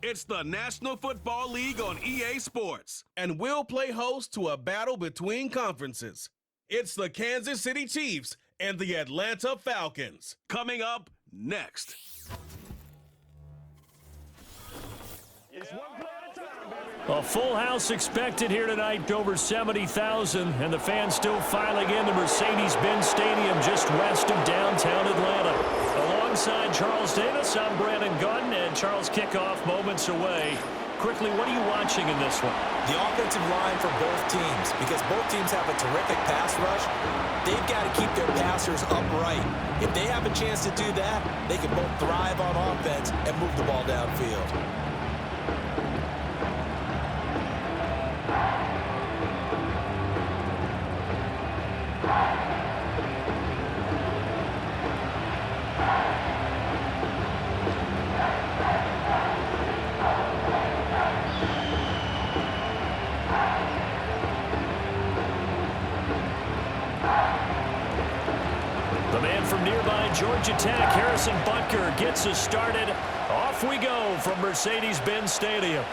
It's the National Football League on EA Sports, and we'll play host to a battle between conferences. It's the Kansas City Chiefs and the Atlanta Falcons. Coming up next. A full house expected here tonight, over 70,000, and the fans still filing in the Mercedes-Benz Stadium just west of downtown Atlanta. Alongside Charles Davis, I'm Brandon Gunn, and Charles kickoff moments away. Quickly, what are you watching in this one? The offensive line for both teams, because both teams have a terrific pass rush. They've got to keep their passers upright. If they have a chance to do that, they can both thrive on offense and move the ball downfield. The man from nearby Georgia Tech, Harrison Butker, gets us started. Off we go from Mercedes-Benz Stadium.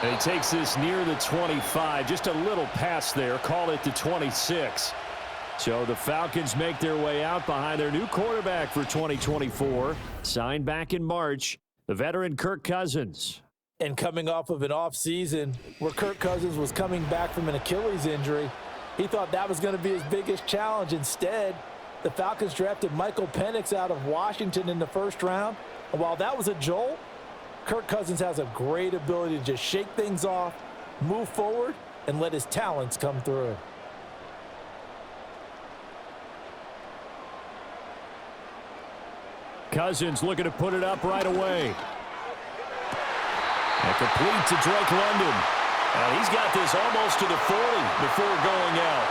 And he takes this near the 25, just a little past there, call it the 26. So the Falcons make their way out behind their new quarterback for 2024, signed back in March, the veteran Kirk Cousins. And coming off of an offseason where Kirk Cousins was coming back from an Achilles injury, he thought that was going to be his biggest challenge. Instead, the Falcons drafted Michael Penix out of Washington in the first round. And while that was a jolt, Kirk Cousins has a great ability to just shake things off, move forward, and let his talents come through. Cousins looking to put it up right away. And complete to Drake London. And he's got this almost to the 40 before going out.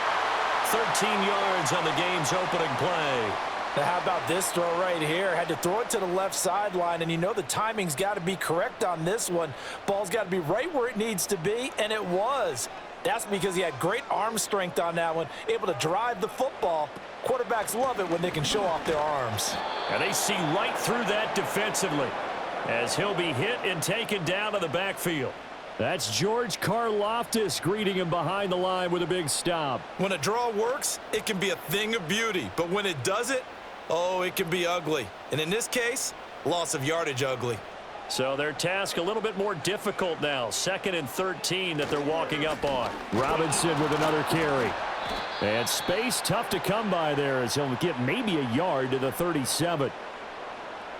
13 yards on the game's opening play. Now how about this throw right here? Had to throw it to the left sideline, and you know the timing's got to be correct on this one. Ball's got to be right where it needs to be, and it was. That's because he had great arm strength on that one, able to drive the football. Quarterbacks love it when they can show off their arms. And they see right through that defensively as he'll be hit and taken down to the backfield. That's George Karlaftis greeting him behind the line with a big stop. When a draw works, it can be a thing of beauty. But when it doesn't, oh, it can be ugly. And in this case, loss of yardage ugly. So their task a little bit more difficult now. 2nd and 13 that they're walking up on. Robinson with another carry. And space tough to come by there as he'll get maybe a yard to the 37.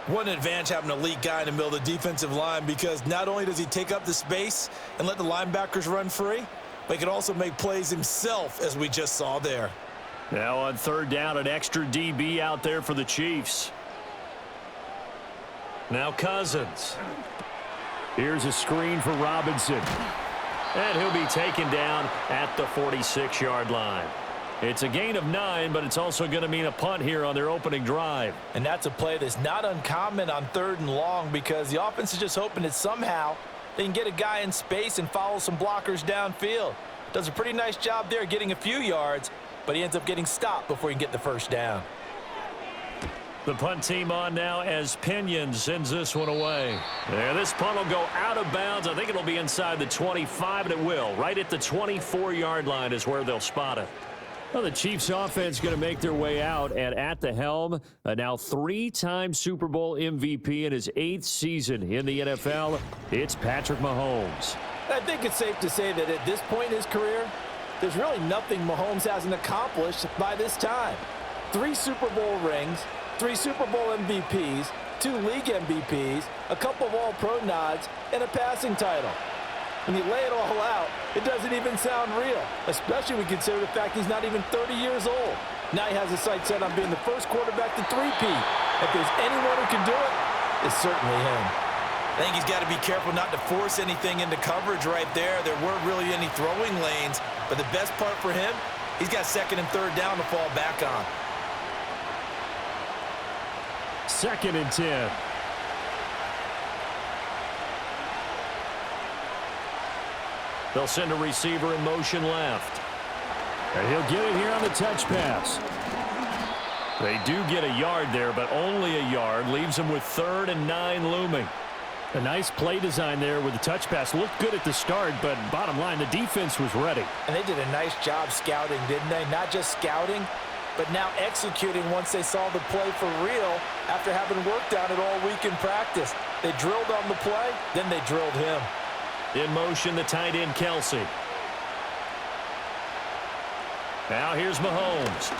What an advantage having a elite guy in the middle of the defensive line, because not only does he take up the space and let the linebackers run free, but he can also make plays himself, as we just saw there. Now on 3rd down, an extra DB out there for the Chiefs. Now Cousins. Here's a screen for Robinson. And he'll be taken down at the 46-yard line. It's a gain of 9, but it's also going to mean a punt here on their opening drive. And that's a play that's not uncommon on 3rd and long, because the offense is just hoping that somehow they can get a guy in space and follow some blockers downfield. Does a pretty nice job there getting a few yards, but he ends up getting stopped before he can get the first down. The punt team on now as Pinion sends this one away. There, this punt will go out of bounds. I think it'll be inside the 25, and it will. Right at the 24-yard line is where they'll spot it. Well, the Chiefs offense going to make their way out, and at the helm, a now 3-time Super Bowl MVP in his 8th season in the NFL, it's Patrick Mahomes. I think it's safe to say that at this point in his career, there's really nothing Mahomes hasn't accomplished by this time. 3 Super Bowl rings, 3 Super Bowl MVPs, 2 league MVPs, a couple of All-Pro nods, and a passing title. When you lay it all out, it doesn't even sound real, especially when you consider the fact he's not even 30 years old. Now he has his sights set on being the first quarterback to three-peat. If there's anyone who can do it, it's certainly him. I think he's got to be careful not to force anything into coverage right there. There weren't really any throwing lanes, but the best part for him, he's got 2nd and 3rd down to fall back on. 2nd and 10. They'll send a receiver in motion left. And he'll get it here on the touch pass. They do get a yard there, but only a yard. Leaves them with 3rd and 9 looming. A nice play design there with the touch pass. Looked good at the start, but bottom line, the defense was ready. And they did a nice job scouting, didn't they? Not just scouting, but now executing once they saw the play for real after having worked on it all week in practice. They drilled on the play, then they drilled him. In motion, the tight end, Kelsey. Now here's Mahomes.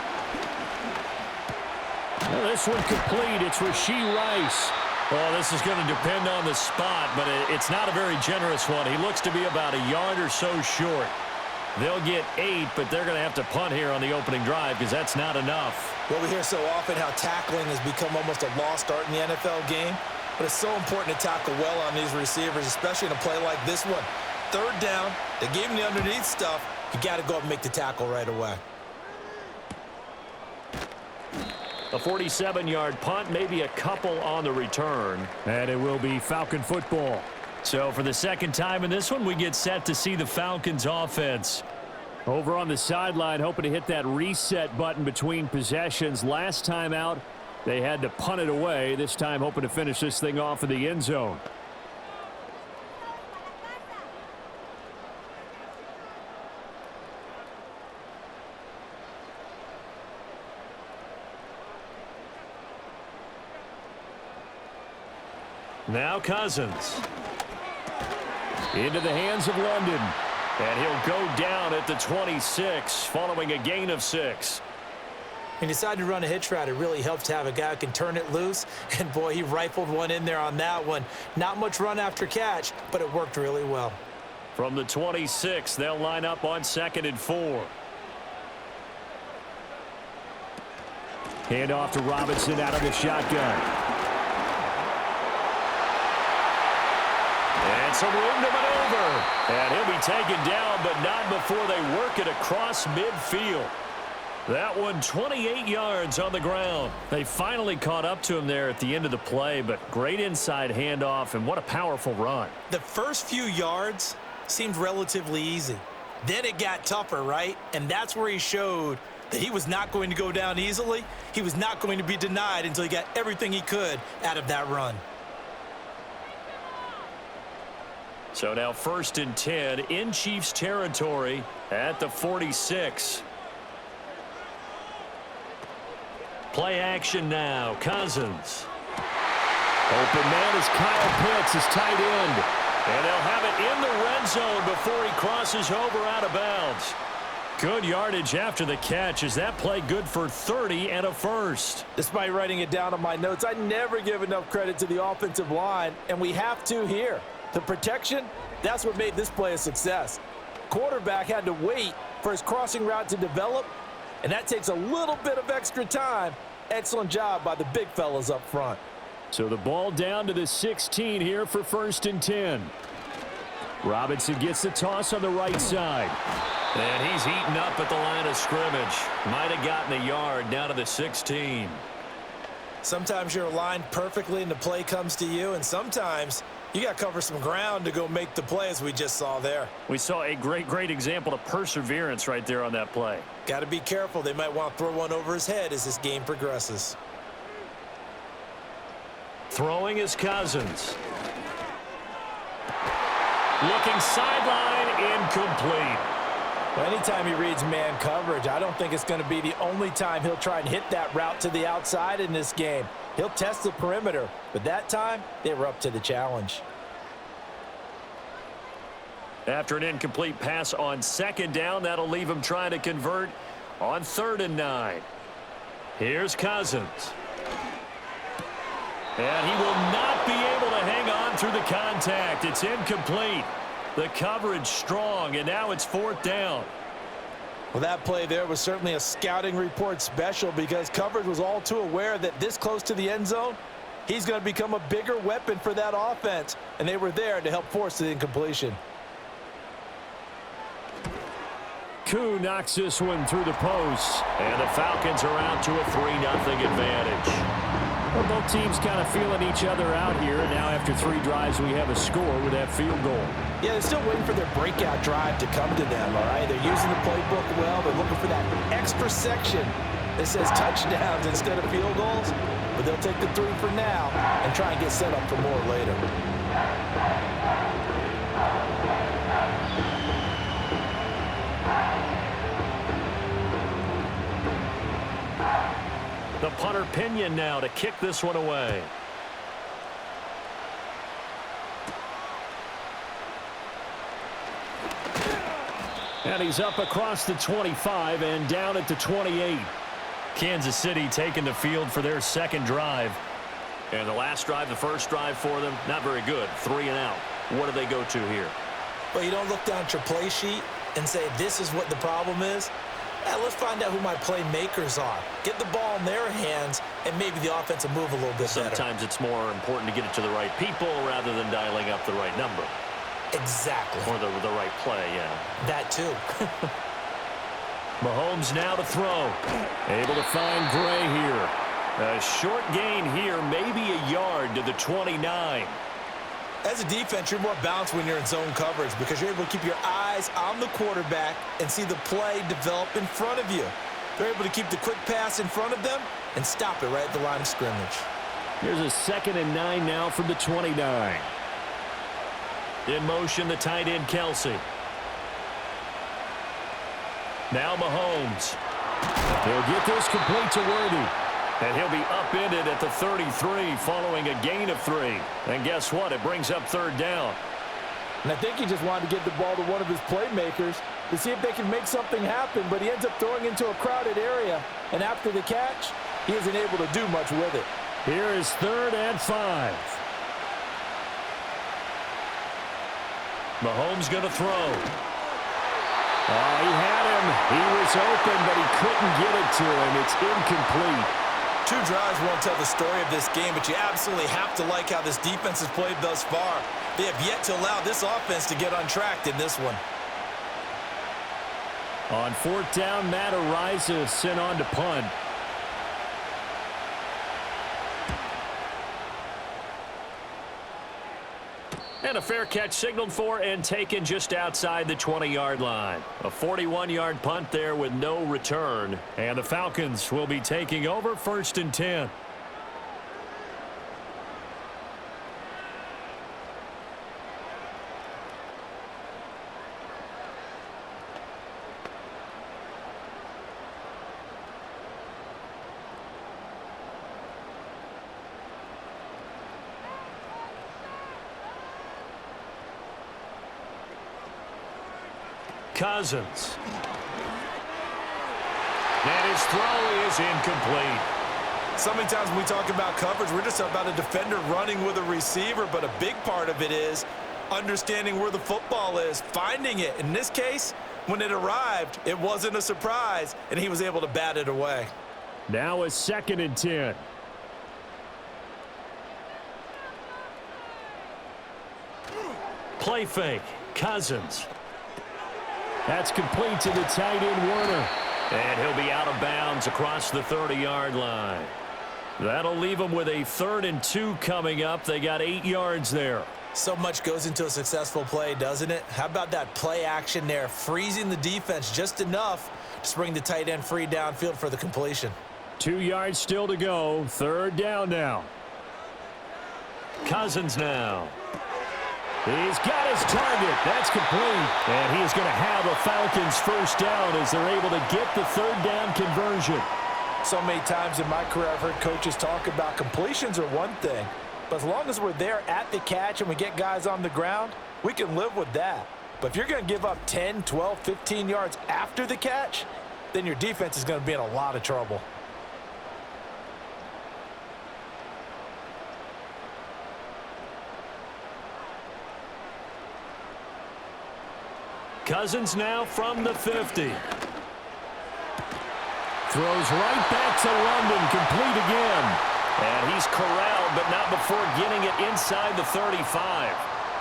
Well, this one complete. It's Rashee Rice. Well, this is going to depend on the spot, but it's not a very generous one. He looks to be about a yard or so short. They'll get 8, but they're going to have to punt here on the opening drive because that's not enough. Well, we hear so often how tackling has become almost a lost art in the NFL game, but it's so important to tackle well on these receivers, especially in a play like this one. 3rd down, they gave him the underneath stuff. You got to go up and make the tackle right away. A 47-yard punt, maybe a couple on the return. And it will be Falcon football. So for the second time in this one, we get set to see the Falcons offense. Over on the sideline, hoping to hit that reset button between possessions. Last time out, they had to punt it away. This time hoping to finish this thing off in the end zone. Now Cousins. Into the hands of London. And he'll go down at the 26 following a gain of 6. He decided to run a hitch route. It really helps to have a guy who can turn it loose. And, boy, he rifled one in there on that one. Not much run after catch, but it worked really well. From the 26, they'll line up on 2nd and 4. Hand off to Robinson out of the shotgun. And some room to maneuver. And he'll be taken down, but not before they work it across midfield. That one 28 yards on the ground. They finally caught up to him there at the end of the play, but great inside handoff, and what a powerful run. The first few yards seemed relatively easy. Then it got tougher, right? And that's where he showed that he was not going to go down easily. He was not going to be denied until he got everything he could out of that run. So now 1st and 10 in Chiefs territory at the 46. Play action now. Cousins. Open man is Kyle Pitts, his tight end. And they'll have it in the red zone before he crosses over out of bounds. Good yardage after the catch. Is that play good for 30 and a first? Despite writing it down on my notes, I never give enough credit to the offensive line, and we have to here. The protection, that's what made this play a success. Quarterback had to wait for his crossing route to develop, and that takes a little bit of extra time. Excellent job by the big fellas up front. So the ball down to the 16 here for 1st and 10. Robinson gets the toss on the right side. And he's heating up at the line of scrimmage. Might have gotten a yard down to the 16. Sometimes you're aligned perfectly and the play comes to you, and sometimes you got to cover some ground to go make the play, as we just saw there. We saw a great example of perseverance right there on that play. Got to be careful. They might want to throw one over his head as this game progresses. Throwing is Cousins. Looking sideline, incomplete. Well, anytime he reads man coverage, I don't think it's going to be the only time he'll try and hit that route to the outside in this game. He'll test the perimeter, but that time they were up to the challenge. After an incomplete pass on 2nd down, that'll leave him trying to convert on 3rd and 9. Here's Cousins. And he will not be able to hang on through the contact. It's incomplete. The coverage strong, and now it's 4th down. Well, that play there was certainly a scouting report special because coverage was all too aware that this close to the end zone, he's going to become a bigger weapon for that offense, and they were there to help force the incompletion. Koo knocks this one through the post. And the Falcons are out to a 3-0 advantage. Well, both teams kind of feeling each other out here. Now after 3 drives, we have a score with that field goal. Yeah, they're still waiting for their breakout drive to come to them, all right? They're using the playbook well. They're looking for that extra section It says touchdowns instead of field goals, but they'll take the 3 for now and try and get set up for more later. The punter Pinion now to kick this one away. And he's up across the 25 and down at the 28. Kansas City taking the field for their second drive. And the last drive, the first drive for them, not very good. 3 and out. What do they go to here? Well, you don't look down at your play sheet and say, this is what the problem is. Let's find out who my playmakers are. Get the ball in their hands, and maybe the offense will move a little bit better. Sometimes it's more important to get it to the right people rather than dialing up the right number. Exactly. Or the right play, yeah. That too. Mahomes now to throw. Able to find Gray here. A short gain here, maybe a yard to the 29. As a defense, you're more balanced when you're in zone coverage because you're able to keep your eyes on the quarterback and see the play develop in front of you. They're able to keep the quick pass in front of them and stop it right at the line of scrimmage. Here's a 2nd and 9 now from the 29. In motion, the tight end, Kelsey. Now Mahomes. He'll get this complete to Worthy. And he'll be upended at the 33 following a gain of 3. And guess what? It brings up 3rd down. And I think he just wanted to get the ball to one of his playmakers to see if they can make something happen, but he ends up throwing into a crowded area. And after the catch, he isn't able to do much with it. Here is 3rd and 5. Mahomes going to throw. Oh, he had him. He was open, but he couldn't get it to him. It's incomplete. 2 drives won't tell the story of this game, but you absolutely have to like how this defense has played thus far. They have yet to allow this offense to get untracked in this one. On 4th down, Matt Ariza sent on to punt. And a fair catch signaled for and taken just outside the 20-yard line. A 41-yard punt there with no return. And the Falcons will be taking over 1st and 10. Cousins. And his throw is incomplete. So many times when we talk about coverage, we're just about a defender running with a receiver, but a big part of it is understanding where the football is, finding it. In this case, when it arrived, it wasn't a surprise, and he was able to bat it away. Now a 2nd and 10. Play fake. Cousins. That's complete to the tight end, Warner. And he'll be out of bounds across the 30-yard line. That'll leave them with a 3rd and 2 coming up. They got 8 yards there. So much goes into a successful play, doesn't it? How about that play action there, freezing the defense just enough to bring the tight end free downfield for the completion. 2 yards still to go. 3rd down now. Cousins now. He's got his target. That's complete. And he is going to have a Falcons 1st down as they're able to get the 3rd down conversion. So many times in my career I've heard coaches talk about completions are one thing, but as long as we're there at the catch and we get guys on the ground, we can live with that. But if you're going to give up 10, 12, 15 yards after the catch, then your defense is going to be in a lot of trouble. Cousins now from the 50. Throws right back to London, complete again. And he's corralled, but not before getting it inside the 35.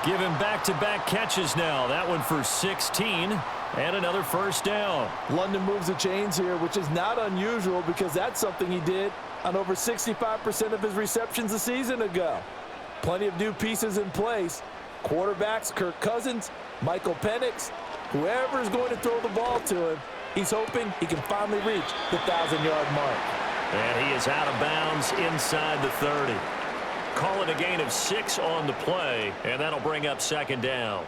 Give him back-to-back catches now. That one for 16 and another 1st down. London moves the chains here, which is not unusual because that's something he did on over 65% of his receptions a season ago. Plenty of new pieces in place. Quarterbacks, Kirk Cousins, Michael Penix, whoever is going to throw the ball to him, He's hoping he can finally reach the 1,000-yard mark. And he is out of bounds inside the 30. Call it a gain of 6 on the play, and that'll bring up second down.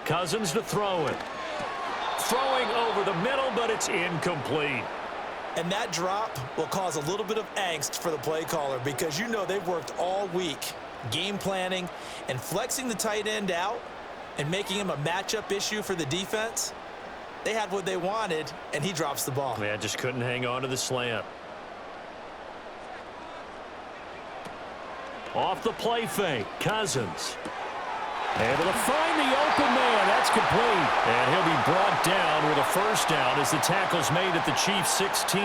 Cousins to throw it. Throwing over the middle, but it's incomplete. And that drop will cause a little bit of angst for the play caller because you know they've worked all week game planning and flexing the tight end out and making him a matchup issue for the defense. They had what they wanted, and he drops the ball. Man, just couldn't hang on to the slant. Off the play fake, Cousins. Able to find the open man. That's complete. And he'll be brought down with a first down as the tackle's made at the Chiefs' 16.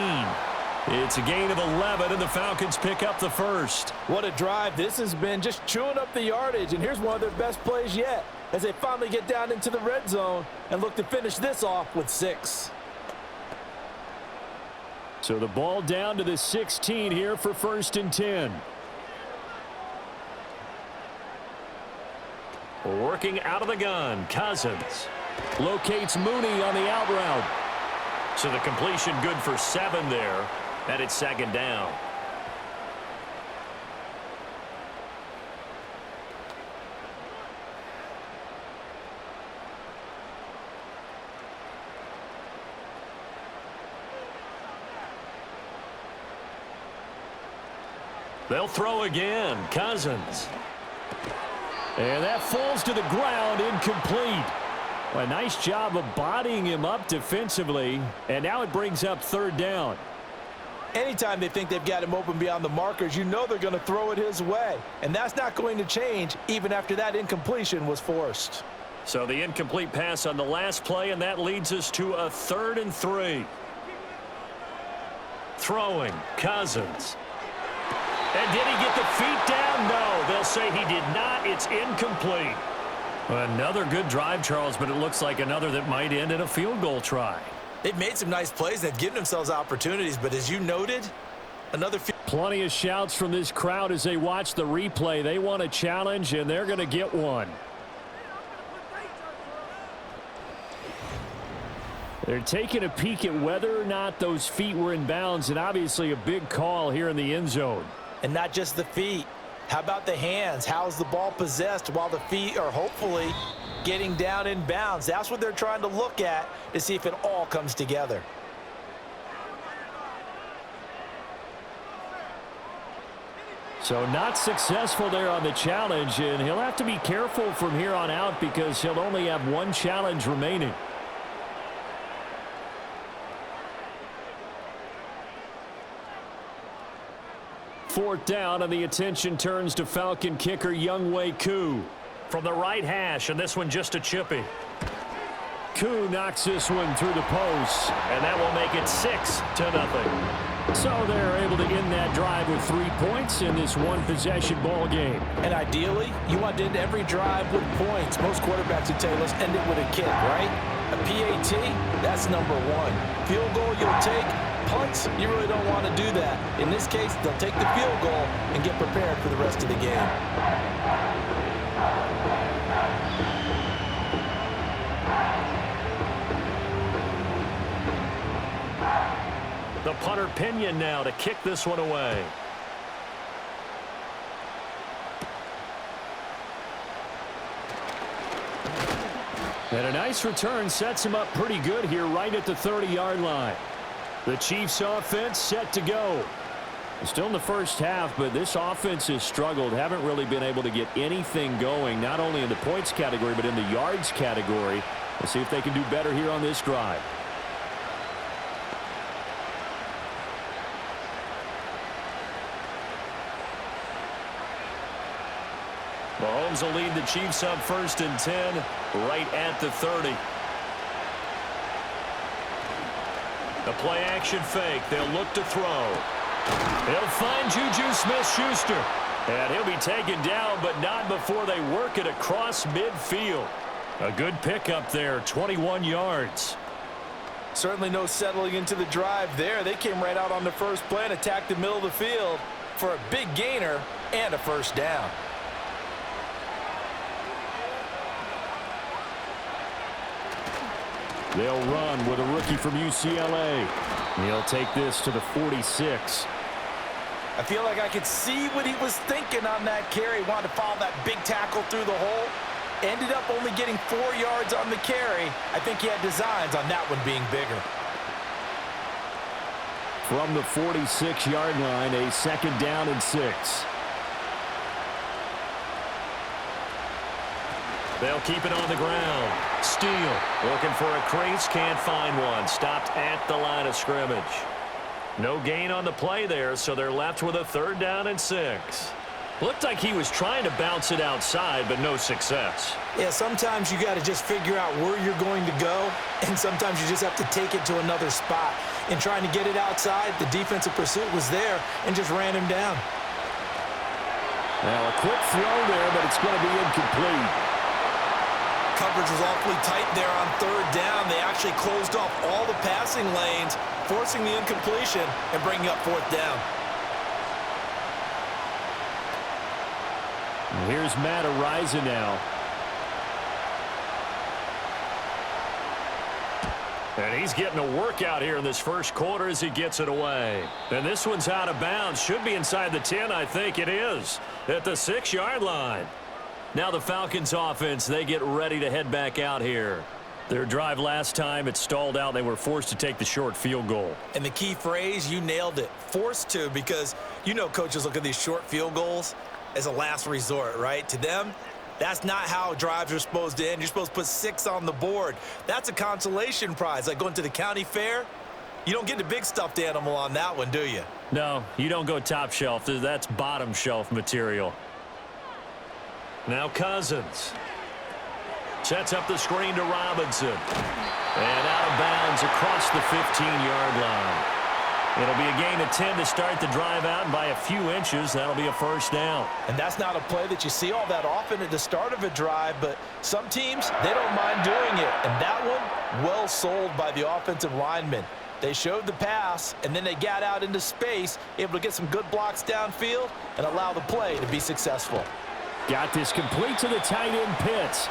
It's a gain of 11, and the Falcons pick up the first. What a drive this has been, just chewing up the yardage. And here's one of their best plays yet as they finally get down into the red zone and look to finish this off with 6. So the ball down to the 16 here for 1st and 10. Working out of the gun, Cousins. Locates Mooney on the out route. So the completion good for 7 there, and it's second down. They'll throw again, Cousins. And that falls to the ground, incomplete. A nice job of bodying him up defensively, and now it brings up 3rd down. Anytime they think they've got him open beyond the markers, you know they're going to throw it his way. And that's not going to change even after that incompletion was forced. So the incomplete pass on the last play, and that leads us to a 3rd and 3. Throwing, Cousins. And did he get the feet down? No, they'll say he did not. It's incomplete. Another good drive, Charles, but it looks like another that might end in a field goal try. They've made some nice plays. They've given themselves opportunities, but as you noted, another plenty of shouts from this crowd as they watch the replay. They want a challenge, and they're going to get one. They're taking a peek at whether or not those feet were in bounds, and obviously a big call here in the end zone. And not just the feet. How about the hands? How's the ball possessed while the feet are hopefully getting down in bounds? That's what they're trying to look at to see if it all comes together. So not successful there on the challenge, and he'll have to be careful from here on out because he'll only have one challenge remaining. Fourth down, and the attention turns to Falcon kicker Younghoe Koo. From the right hash, and this one just a chippy. Koo knocks this one through the post. And that will make it 6-0. So they're able to end that drive with 3 points in this one-possession ball game. And ideally, you want to end every drive with points. Most quarterbacks would tell you, let's end it with a kick, right? A PAT, that's number 1. Field goal you'll take. Punts, you really don't want to do that. In this case, they'll take the field goal and get prepared for the rest of the game. The punter Pinion now to kick this one away. And a nice return sets him up pretty good here right at the 30-yard line. The Chiefs offense set to go. Still in the first half, but this offense has struggled. Haven't really been able to get anything going, not only in the points category, but in the yards category. We'll see if they can do better here on this drive. Mahomes will lead the Chiefs up 1st and 10, right at the 30. The play action fake. They'll look to throw. They'll find Juju Smith-Schuster. And he'll be taken down, but not before they work it across midfield. A good pickup there, 21 yards. Certainly no settling into the drive there. They came right out on the first play and attacked the middle of the field for a big gainer and a first down. They'll run with a rookie from UCLA. He'll take this to the 46. I feel like I could see what he was thinking on that carry. Wanted to follow that big tackle through the hole. Ended up only getting 4 yards on the carry. I think he had designs on that one being bigger. From the 46-yard line, a 2nd down and 6. They'll keep it on the ground. Steele looking for a crease, can't find one. Stopped at the line of scrimmage. No gain on the play there, so they're left with a 3rd down and 6. Looked like he was trying to bounce it outside, but no success. Yeah, sometimes you got to just figure out where you're going to go, and sometimes you just have to take it to another spot. In trying to get it outside, the defensive pursuit was there and just ran him down. Now a quick throw there, but it's going to be incomplete. Coverage was awfully tight there on 3rd down. They actually closed off all the passing lanes, forcing the incompletion and bringing up 4th down. And here's Matt Araiza now. And he's getting a workout here in this first quarter as he gets it away. And this one's out of bounds. Should be inside the 10, I think it is, at the 6-yard line. Now the Falcons offense, they get ready to head back out here. Their drive last time, it stalled out. They were forced to take the short field goal. And the key phrase, you nailed it, forced to, because you know coaches look at these short field goals as a last resort, right? To them, that's not how drives are supposed to end. You're supposed to put 6 on the board. That's a consolation prize. Like going to the county fair, you don't get the big stuffed animal on that one, do you? No, you don't go top shelf. That's bottom shelf material. Now Cousins sets up the screen to Robinson. And out of bounds across the 15-yard line. It'll be a gain of 10 to start the drive out, and by a few inches, that'll be a first down. And that's not a play that you see all that often at the start of a drive, but some teams, they don't mind doing it. And that one, well sold by the offensive lineman. They showed the pass, and then they got out into space, able to get some good blocks downfield and allow the play to be successful. Got this complete to the tight end Pitts.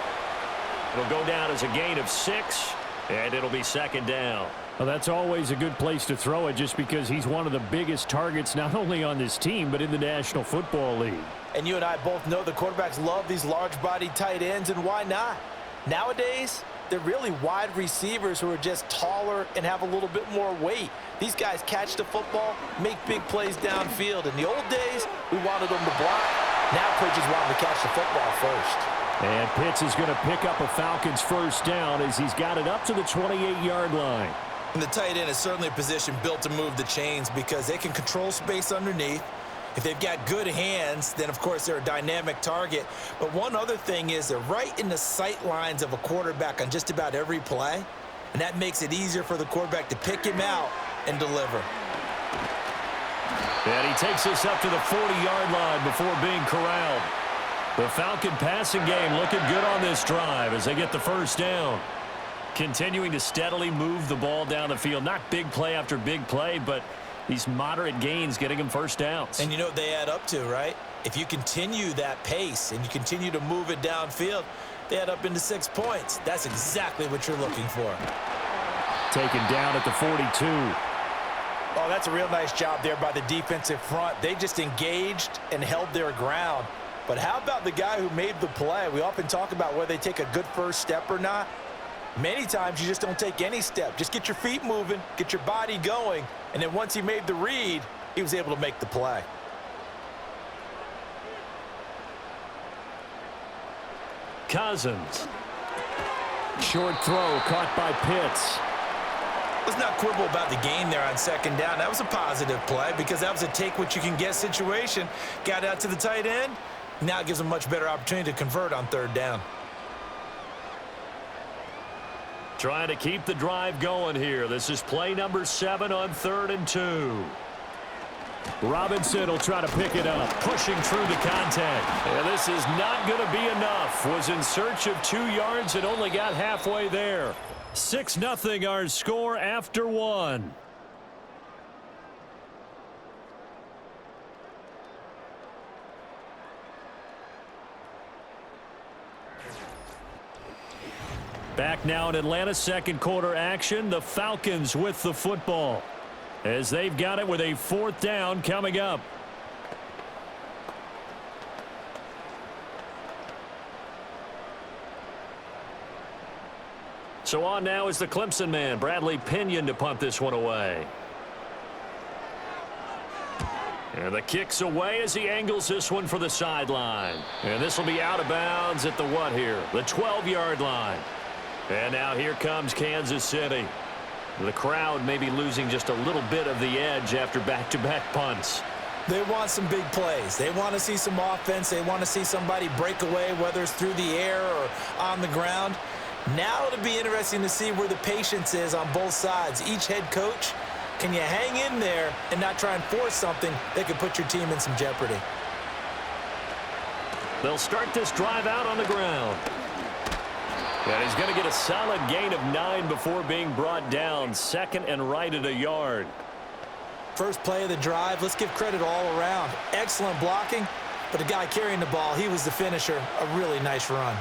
It'll go down as a gain of 6, and it'll be 2nd down. Well, that's always a good place to throw it just because he's one of the biggest targets not only on this team but in the National Football League. And you and I both know the quarterbacks love these large-bodied tight ends, and why not? Nowadays, they're really wide receivers who are just taller and have a little bit more weight. These guys catch the football, make big plays downfield. In the old days, we wanted them to block. Now coaches want them to catch the football first. And Pitts is going to pick up a Falcons first down as he's got it up to the 28-yard line. And the tight end is certainly a position built to move the chains because they can control space underneath. If they've got good hands, then, of course, they're a dynamic target. But one other thing is they're right in the sight lines of a quarterback on just about every play, and that makes it easier for the quarterback to pick him out and deliver. And he takes us up to the 40-yard line before being corralled. The Falcon passing game looking good on this drive as they get the first down. Continuing to steadily move the ball down the field. Not big play after big play, but these moderate gains getting them first downs. And you know what they add up to, right? If you continue that pace and you continue to move it downfield, they add up into 6 points. That's exactly what you're looking for. Taken down at the 42. Oh, that's a real nice job there by the defensive front. They just engaged and held their ground. But how about the guy who made the play? We often talk about whether they take a good first step or not. Many times you just don't take any step. Just get your feet moving, get your body going, and then once he made the read, he was able to make the play. Cousins. Short throw caught by Pitts. Let's not quibble about the gain there on 2nd down. That was a positive play because that was a take-what-you-can-get situation. Got out to the tight end. Now it gives them a much better opportunity to convert on 3rd down. Trying to keep the drive going here. This is play number 7 on 3rd and 2. Robinson will try to pick it up, pushing through the contact. And this is not going to be enough. Was in search of 2 yards and only got halfway there. 6-0 our score after 1. Back now in Atlanta, second quarter action. The Falcons with the football, as they've got it with a 4th down coming up. So on now is the Clemson man, Bradley Pinion, to punt this one away. And the kick's away as he angles this one for the sideline. And this will be out of bounds at the what here? The 12-yard line. And now here comes Kansas City. The crowd may be losing just a little bit of the edge after back-to-back punts. They want some big plays. They want to see some offense. They want to see somebody break away, whether it's through the air or on the ground. Now it'll be interesting to see where the patience is on both sides. Each head coach, can you hang in there and not try and force something that could put your team in some jeopardy? They'll start this drive out on the ground. And he's going to get a solid gain of 9 before being brought down. 2nd and right at a yard. First play of the drive, let's give credit all around. Excellent blocking, but the guy carrying the ball, he was the finisher. A really nice run.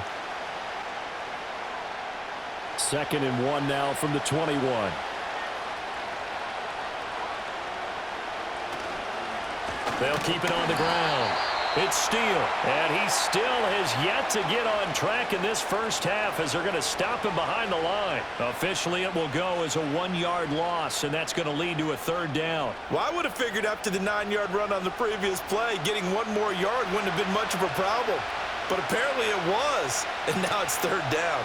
2nd and 1 now from the 21. They'll keep it on the ground. It's Steele, and he still has yet to get on track in this first half as they're going to stop him behind the line. Officially, it will go as a 1-yard loss, and that's going to lead to a 3rd down. Well, I would have figured after the 9-yard run on the previous play, getting 1 more yard wouldn't have been much of a problem. But apparently it was, and now it's 3rd down.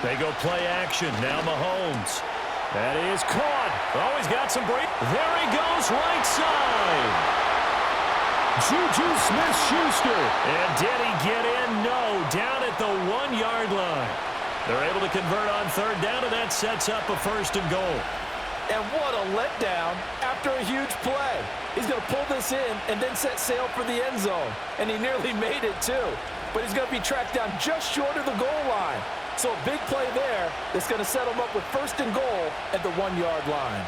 They go play action. Now Mahomes. That is caught. Oh, he's got some break. There he goes, right side. Juju Smith-Schuster. And did he get in? No, down at the 1-yard line. They're able to convert on 3rd down, and that sets up a 1st and goal. And what a letdown after a huge play. He's going to pull this in and then set sail for the end zone. And he nearly made it, too. But he's going to be tracked down just short of the goal line. So a big play there that's going to set him up with 1st and goal at the 1-yard line.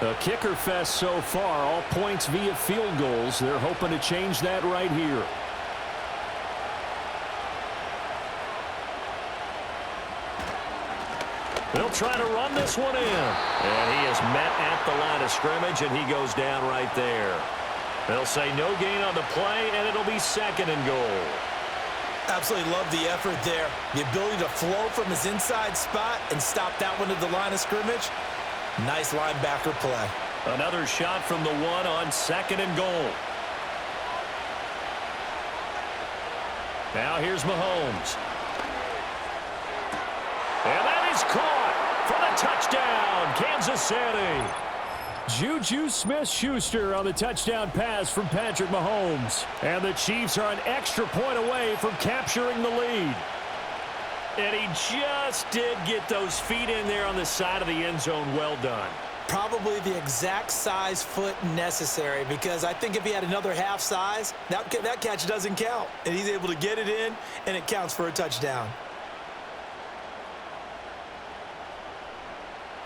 A kicker fest so far, all points via field goals. They're hoping to change that right here. They'll try to run this one in. And he is met at the line of scrimmage, and he goes down right there. They'll say no gain on the play, and it'll be 2nd and goal. Absolutely love the effort there. The ability to flow from his inside spot and stop that one at the line of scrimmage. Nice linebacker play. Another shot from the 1 on 2nd and goal. Now here's Mahomes. And that is caught for the touchdown, Kansas City. Juju Smith-Schuster on the touchdown pass from Patrick Mahomes. And the Chiefs are an extra point away from capturing the lead. And he just did get those feet in there on the side of the end zone. Well done. Probably the exact size foot necessary, because I think if he had another half size, that catch doesn't count. And he's able to get it in, and it counts for a touchdown.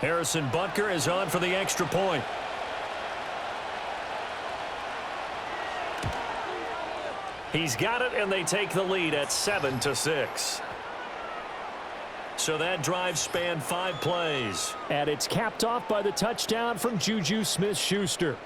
Harrison Butker is on for the extra point. He's got it, and they take the lead at 7-6. So that drive spanned 5 plays. And it's capped off by the touchdown from Juju Smith-Schuster.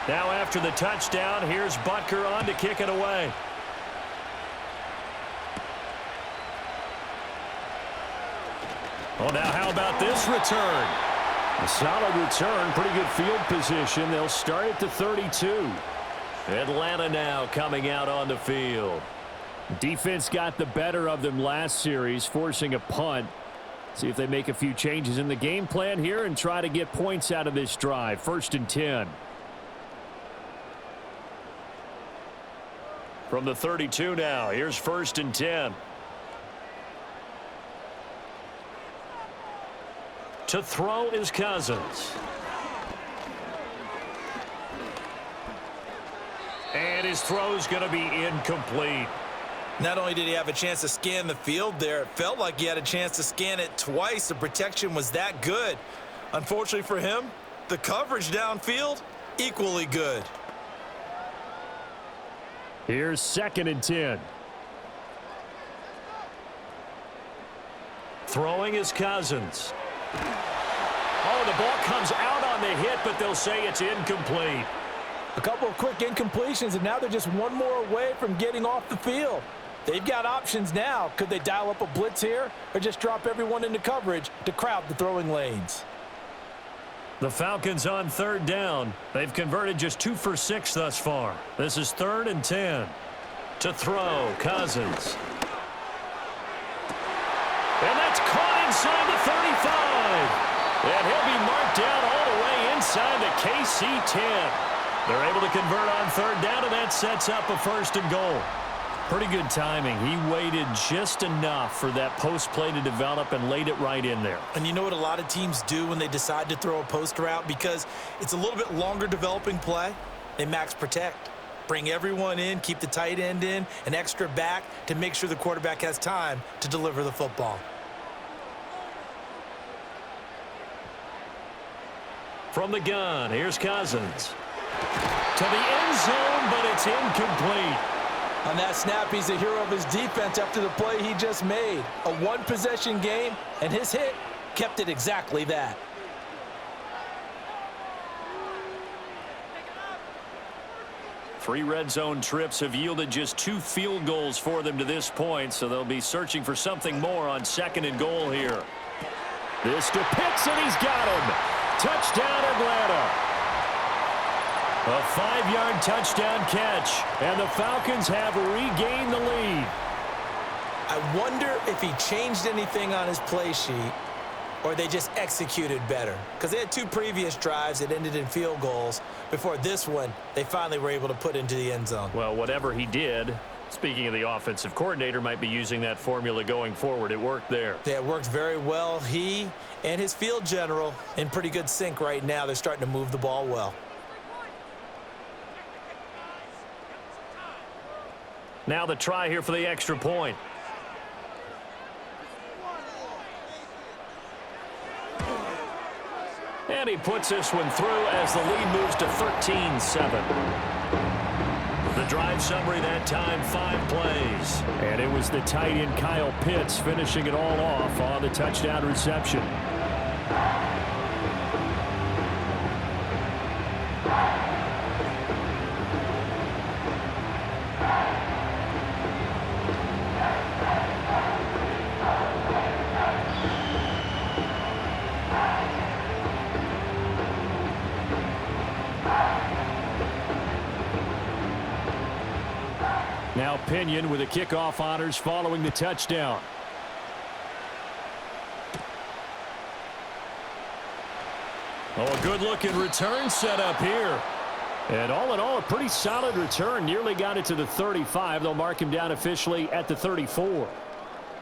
Now after the touchdown, here's Butker on to kick it away. Oh, now how about this return? A solid return, pretty good field position. They'll start at the 32. Atlanta now coming out on the field. Defense got the better of them last series, forcing a punt. See if they make a few changes in the game plan here and try to get points out of this drive. 1st and 10. From the 32 now, here's 1st and 10. To throw is Cousins. And his throw's going to be incomplete. Not only did he have a chance to scan the field there, it felt like he had a chance to scan it twice. The protection was that good. Unfortunately for him, the coverage downfield, equally good. Here's 2nd and 10. Throwing is Cousins. Oh, the ball comes out on the hit, but they'll say it's incomplete. A couple of quick incompletions, and now they're just one more away from getting off the field. They've got options now. Could they dial up a blitz here or just drop everyone into coverage to crowd the throwing lanes? The Falcons on 3rd down. They've converted just 2 for 6 thus far. This is 3rd and 10. To throw, Cousins. And that's caught inside the 35. And he'll be marked down all the way inside the KC 10. They're able to convert on 3rd down, and that sets up a 1st and goal. Pretty good timing. He waited just enough for that post play to develop and laid it right in there. And you know what a lot of teams do when they decide to throw a post route? Because it's a little bit longer developing play, they max protect. Bring everyone in, keep the tight end in, an extra back to make sure the quarterback has time to deliver the football. From the gun, here's Cousins. To the end zone, but it's incomplete. On that snap, he's a hero of his defense after the play he just made. A one-possession game, and his hit kept it exactly that. Three red zone trips have yielded just 2 field goals for them to this point, so they'll be searching for something more on 2nd and goal here. This to Pitts, and he's got him. Touchdown, Atlanta. A 5-yard touchdown catch, and the Falcons have regained the lead. I wonder if he changed anything on his play sheet or they just executed better. Because they had 2 previous drives that ended in field goals. Before this one, they finally were able to put into the end zone. Well, whatever he did, speaking of the offensive coordinator, might be using that formula going forward. It worked there. Yeah, it worked very well. He and his field general in pretty good sync right now. They're starting to move the ball well. Now the try here for the extra point. And he puts this one through as the lead moves to 13-7. The drive summary that time, 5 plays. And it was the tight end Kyle Pitts finishing it all off on the touchdown reception. Now Pinion with the kickoff honors following the touchdown. Oh, a good-looking return set up here. And all in all, a pretty solid return. Nearly got it to the 35. They'll mark him down officially at the 34.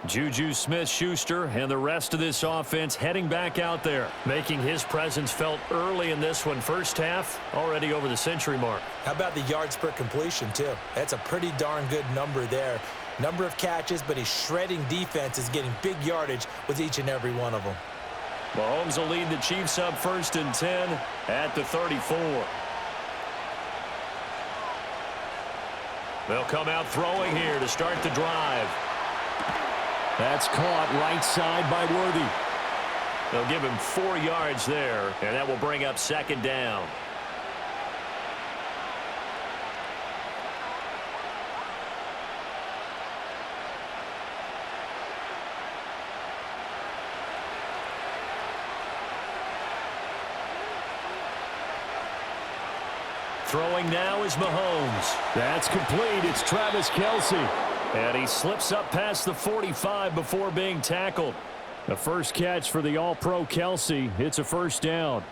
Juju Smith-Schuster and the rest of this offense heading back out there, making his presence felt early in this one. First half, already over the century mark. How about the yards per completion, too? That's a pretty darn good number there. Number of catches, but he's shredding defenses, getting big yardage with each and every one of them. Mahomes will lead the Chiefs up 1st and 10 at the 34. They'll come out throwing here to start the drive. That's caught right side by Worthy. They'll give him 4 yards there, and that will bring up 2nd down. Throwing now is Mahomes. That's complete. It's Travis Kelce. And he slips up past the 45 before being tackled. The first catch for the All-Pro Kelce. It's a first down.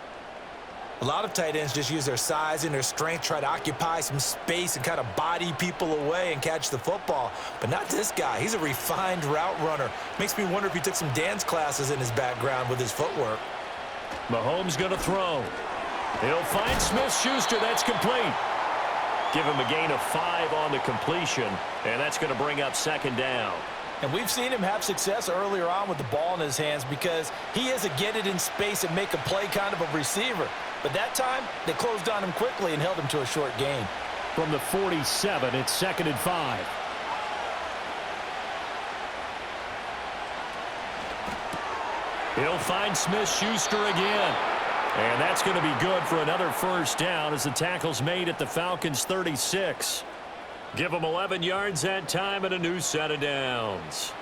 A lot of tight ends just use their size and their strength, try to occupy some space and kind of body people away and catch the football. But not this guy. He's a refined route runner. Makes me wonder if he took some dance classes in his background with his footwork. Mahomes going to throw. He'll find Smith-Schuster. That's complete. Give him a gain of 5 on the completion, and that's going to bring up second down. And we've seen him have success earlier on with the ball in his hands because he is a get it in space and make a play kind of a receiver. But that time, they closed on him quickly and held him to a short gain. From the 47, it's 2nd and 5. He'll find Smith-Schuster again. And that's going to be good for another first down as the tackle's made at the Falcons' 36. Give them 11 yards that time and a new set of downs.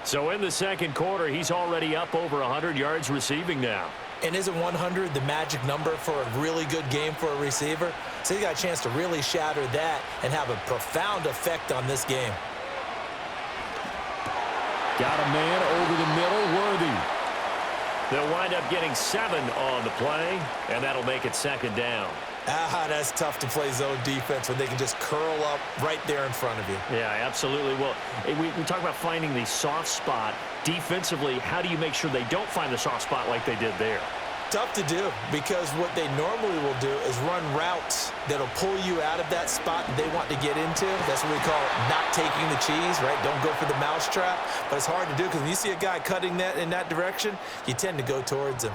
So in the second quarter, he's already up over 100 yards receiving now. And isn't 100 the magic number for a really good game for a receiver? So he got a chance to really shatter that and have a profound effect on this game. Got a man over the middle, Worthy. They'll wind up getting 7 on the play, and that'll make it second down. That's tough to play zone defense when they can just curl up right there in front of you. Yeah, absolutely. Well, we talk about finding the soft spot. Defensively, how do you make sure they don't find the soft spot like they did there? Tough to do because what they normally will do is run routes that'll pull you out of that spot that they want to get into. That's what we call not taking the cheese, right? Don't go for the mousetrap. But it's hard to do because when you see a guy cutting that in that direction, you tend to go towards him.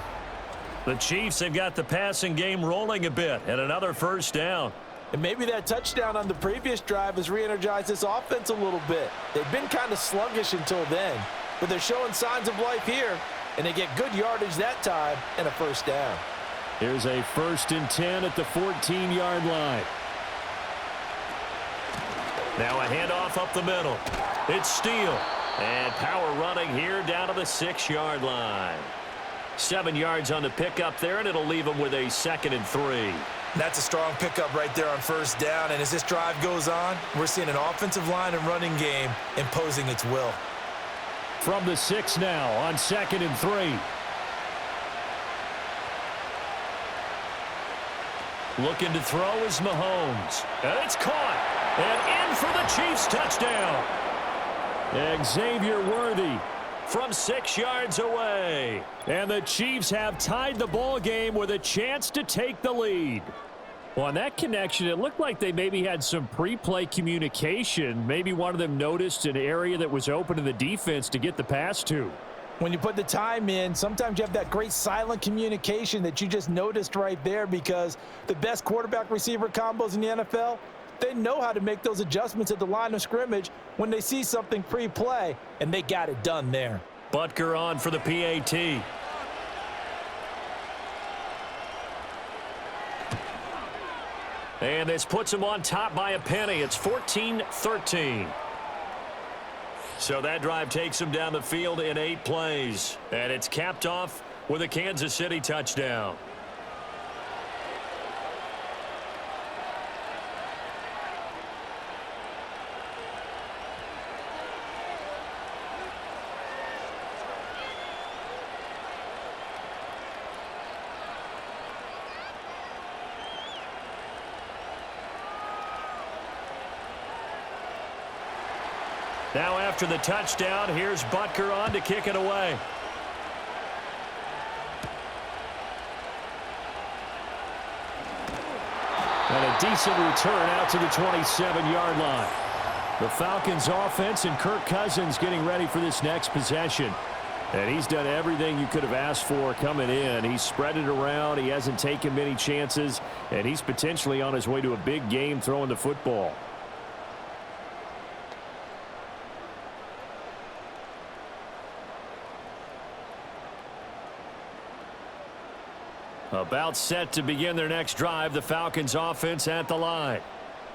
The Chiefs have got the passing game rolling a bit and another first down. And maybe that touchdown on the previous drive has re-energized this offense a little bit. They've been kind of sluggish until then, but they're showing signs of life here, and they get good yardage that time and a first down. Here's a 1st and 10 at the 14-yard line. Now a handoff up the middle. It's Steele. And power running here down to the 6-yard line. 7 yards on the pickup there, and it'll leave them with a 2nd and 3. That's a strong pickup right there on first down, and as this drive goes on, we're seeing an offensive line and running game imposing its will. From the 6 now on 2nd and 3. Looking to throw is Mahomes. And it's caught. And in for the Chiefs touchdown. Xavier Worthy. From 6 yards away. And the Chiefs have tied the ball game with a chance to take the lead. Well, on that connection, it looked like they maybe had some pre-play communication. Maybe one of them noticed an area that was open to the defense to get the pass to. When you put the time in, sometimes you have that great silent communication that you just noticed right there because the best quarterback-receiver combos in the NFL, they know how to make those adjustments at the line of scrimmage when they see something pre-play, and they got it done there. Butker on for the PAT. And this puts them on top by a penny. It's 14-13. So that drive takes them down the field in 8 plays. And it's capped off with a Kansas City touchdown. Now after the touchdown, here's Butker on to kick it away. And a decent return out to the 27-yard line. The Falcons offense and Kirk Cousins getting ready for this next possession. And he's done everything you could have asked for coming in. He's spread it around. He hasn't taken many chances. And he's potentially on his way to a big game throwing the football. About set to begin their next drive. The Falcons offense at the line.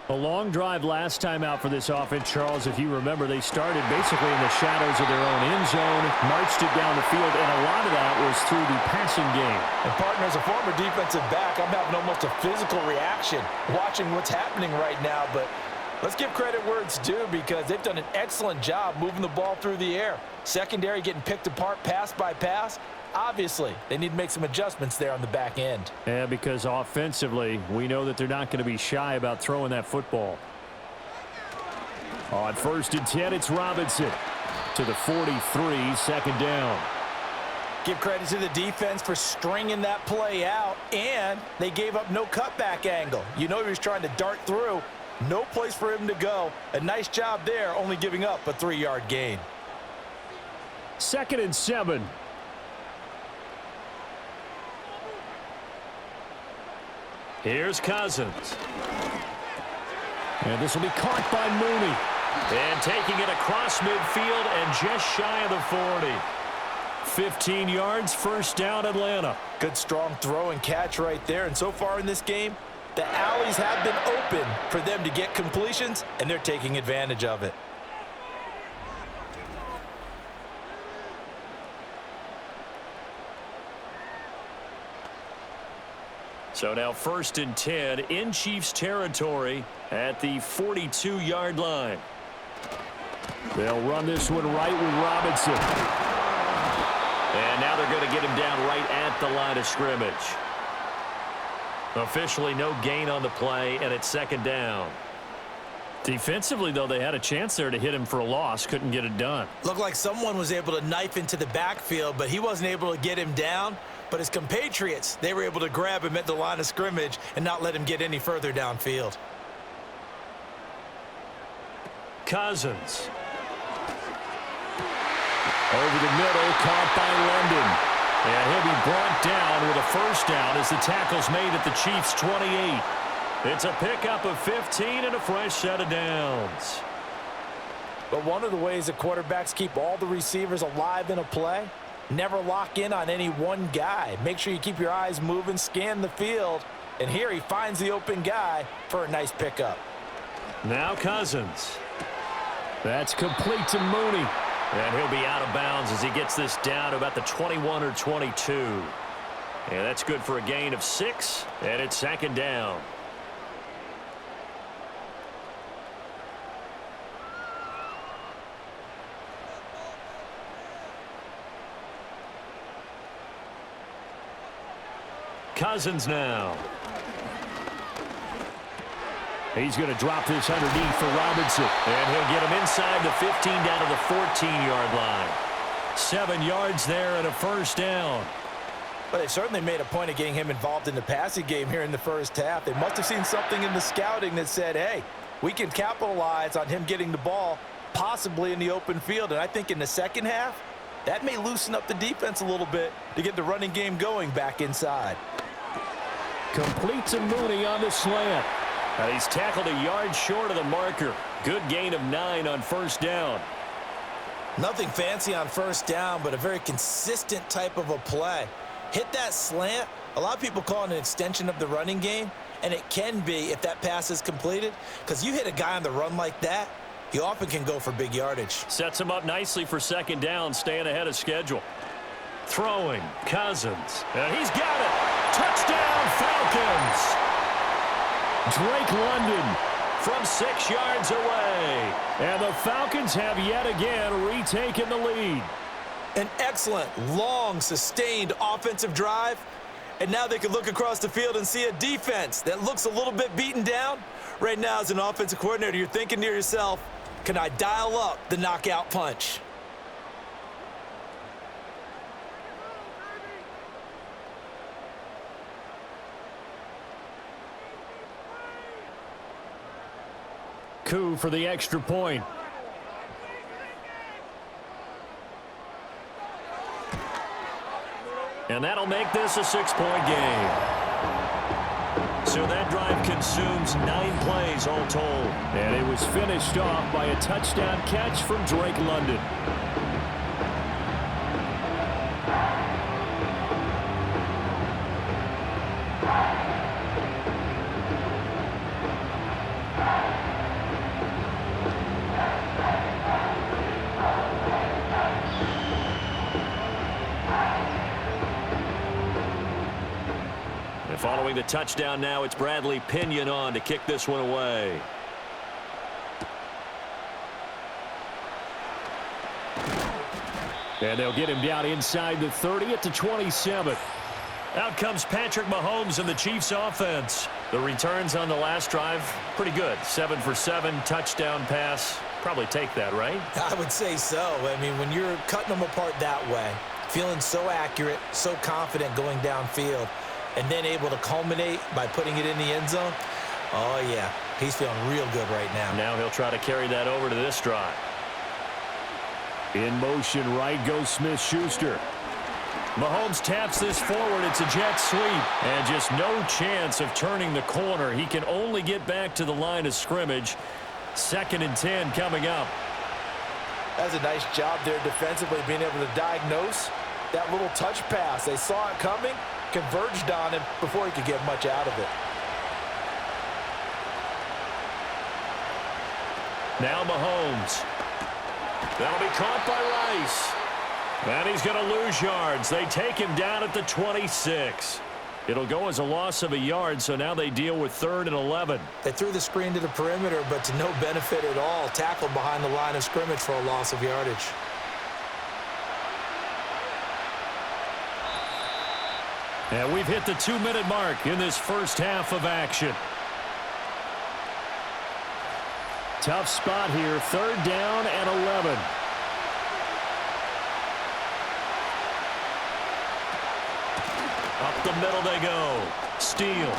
A long drive last time out for this offense, Charles. If you remember, they started basically in the shadows of their own end zone, marched it down the field, and a lot of that was through the passing game. And partner, as a former defensive back, I'm having almost a physical reaction watching what's happening right now. But let's give credit where it's due, because they've done an excellent job moving the ball through the air. Secondary getting picked apart pass by pass. Obviously, they need to make some adjustments there on the back end. Yeah, because offensively, we know that they're not going to be shy about throwing that football. On 1st and 10, it's Robinson to the 43, second down. Give credit to the defense for stringing that play out, and they gave up no cutback angle. You know he was trying to dart through. No place for him to go. A nice job there, only giving up a 3-yard gain. 2nd and 7. Here's Cousins. And this will be caught by Mooney. And taking it across midfield and just shy of the 40. 15 yards, first down, Atlanta. Good strong throw and catch right there. And so far in this game, the alleys have been open for them to get completions, and they're taking advantage of it. So now 1st and 10 in Chiefs territory at the 42-yard line. They'll run this one right with Robinson. And now they're going to get him down right at the line of scrimmage. Officially no gain on the play, and it's 2nd down. Defensively, though, they had a chance there to hit him for a loss. Couldn't get it done. Looked like someone was able to knife into the backfield, but he wasn't able to get him down. But his compatriots, they were able to grab him at the line of scrimmage and not let him get any further downfield. Cousins. Over the middle, caught by London. And he'll be brought down with a first down as the tackle's made at the Chiefs' 28. It's a pickup of 15 and a fresh set of downs. But one of the ways that quarterbacks keep all the receivers alive in a play, never lock in on any one guy. Make sure you keep your eyes moving, scan the field. And here he finds the open guy for a nice pickup. Now Cousins. That's complete to Mooney. And he'll be out of bounds as he gets this down to about the 21 or 22. And that's good for a gain of 6, and it's 2nd down. Cousins now. He's going to drop this underneath for Robinson. And he'll get him inside the 15 down to the 14-yard line. 7 yards there and a first down. But they certainly made a point of getting him involved in the passing game here in the first half. They must have seen something in the scouting that said, hey, we can capitalize on him getting the ball possibly in the open field. And I think in the second half, that may loosen up the defense a little bit to get the running game going back inside. Complete to Mooney on the slant. And he's tackled a yard short of the marker. Good gain of 9 on first down. Nothing fancy on first down, but a very consistent type of a play. Hit that slant. A lot of people call it an extension of the running game, and it can be if that pass is completed, because you hit a guy on the run like that, he often can go for big yardage. Sets him up nicely for 2nd down, staying ahead of schedule. Throwing, Cousins. And he's got it. Touchdown, Falcons. Drake London from 6 yards away. And the Falcons have yet again retaken the lead. An excellent, long, sustained offensive drive. And now they can look across the field and see a defense that looks a little bit beaten down. Right now, as an offensive coordinator, you're thinking to yourself, can I dial up the knockout punch? Coup for the extra point. And that'll make this a 6-point game. So that drive consumes 9 plays all told. And it was finished off by a touchdown catch from Drake London. Following the touchdown now, it's Bradley Pinion on to kick this one away. And they'll get him down inside the 30 at the 27. Out comes Patrick Mahomes and the Chiefs offense. The returns on the last drive, pretty good. 7 for 7, touchdown pass. Probably take that, right? I would say so. I mean, when you're cutting them apart that way, feeling so accurate, so confident going downfield, and then able to culminate by putting it in the end zone, oh, yeah, he's feeling real good right now. Now he'll try to carry that over to this drive. In motion, right goes Smith-Schuster. Mahomes taps this forward. It's a jet sweep. And just no chance of turning the corner. He can only get back to the line of scrimmage. 2nd and 10 coming up. That's a nice job there defensively, being able to diagnose that little touch pass. They saw it coming, converged on him before he could get much out of it. Now Mahomes. That'll be caught by Rice. And he's going to lose yards. They take him down at the 26. It'll go as a loss of a yard, so now they deal with 3rd and 11. They threw the screen to the perimeter, but to no benefit at all. Tackled behind the line of scrimmage for a loss of yardage. And we've hit the 2-minute mark in this first half of action. Tough spot here, 3rd down and 11. Up the middle they go. Steele.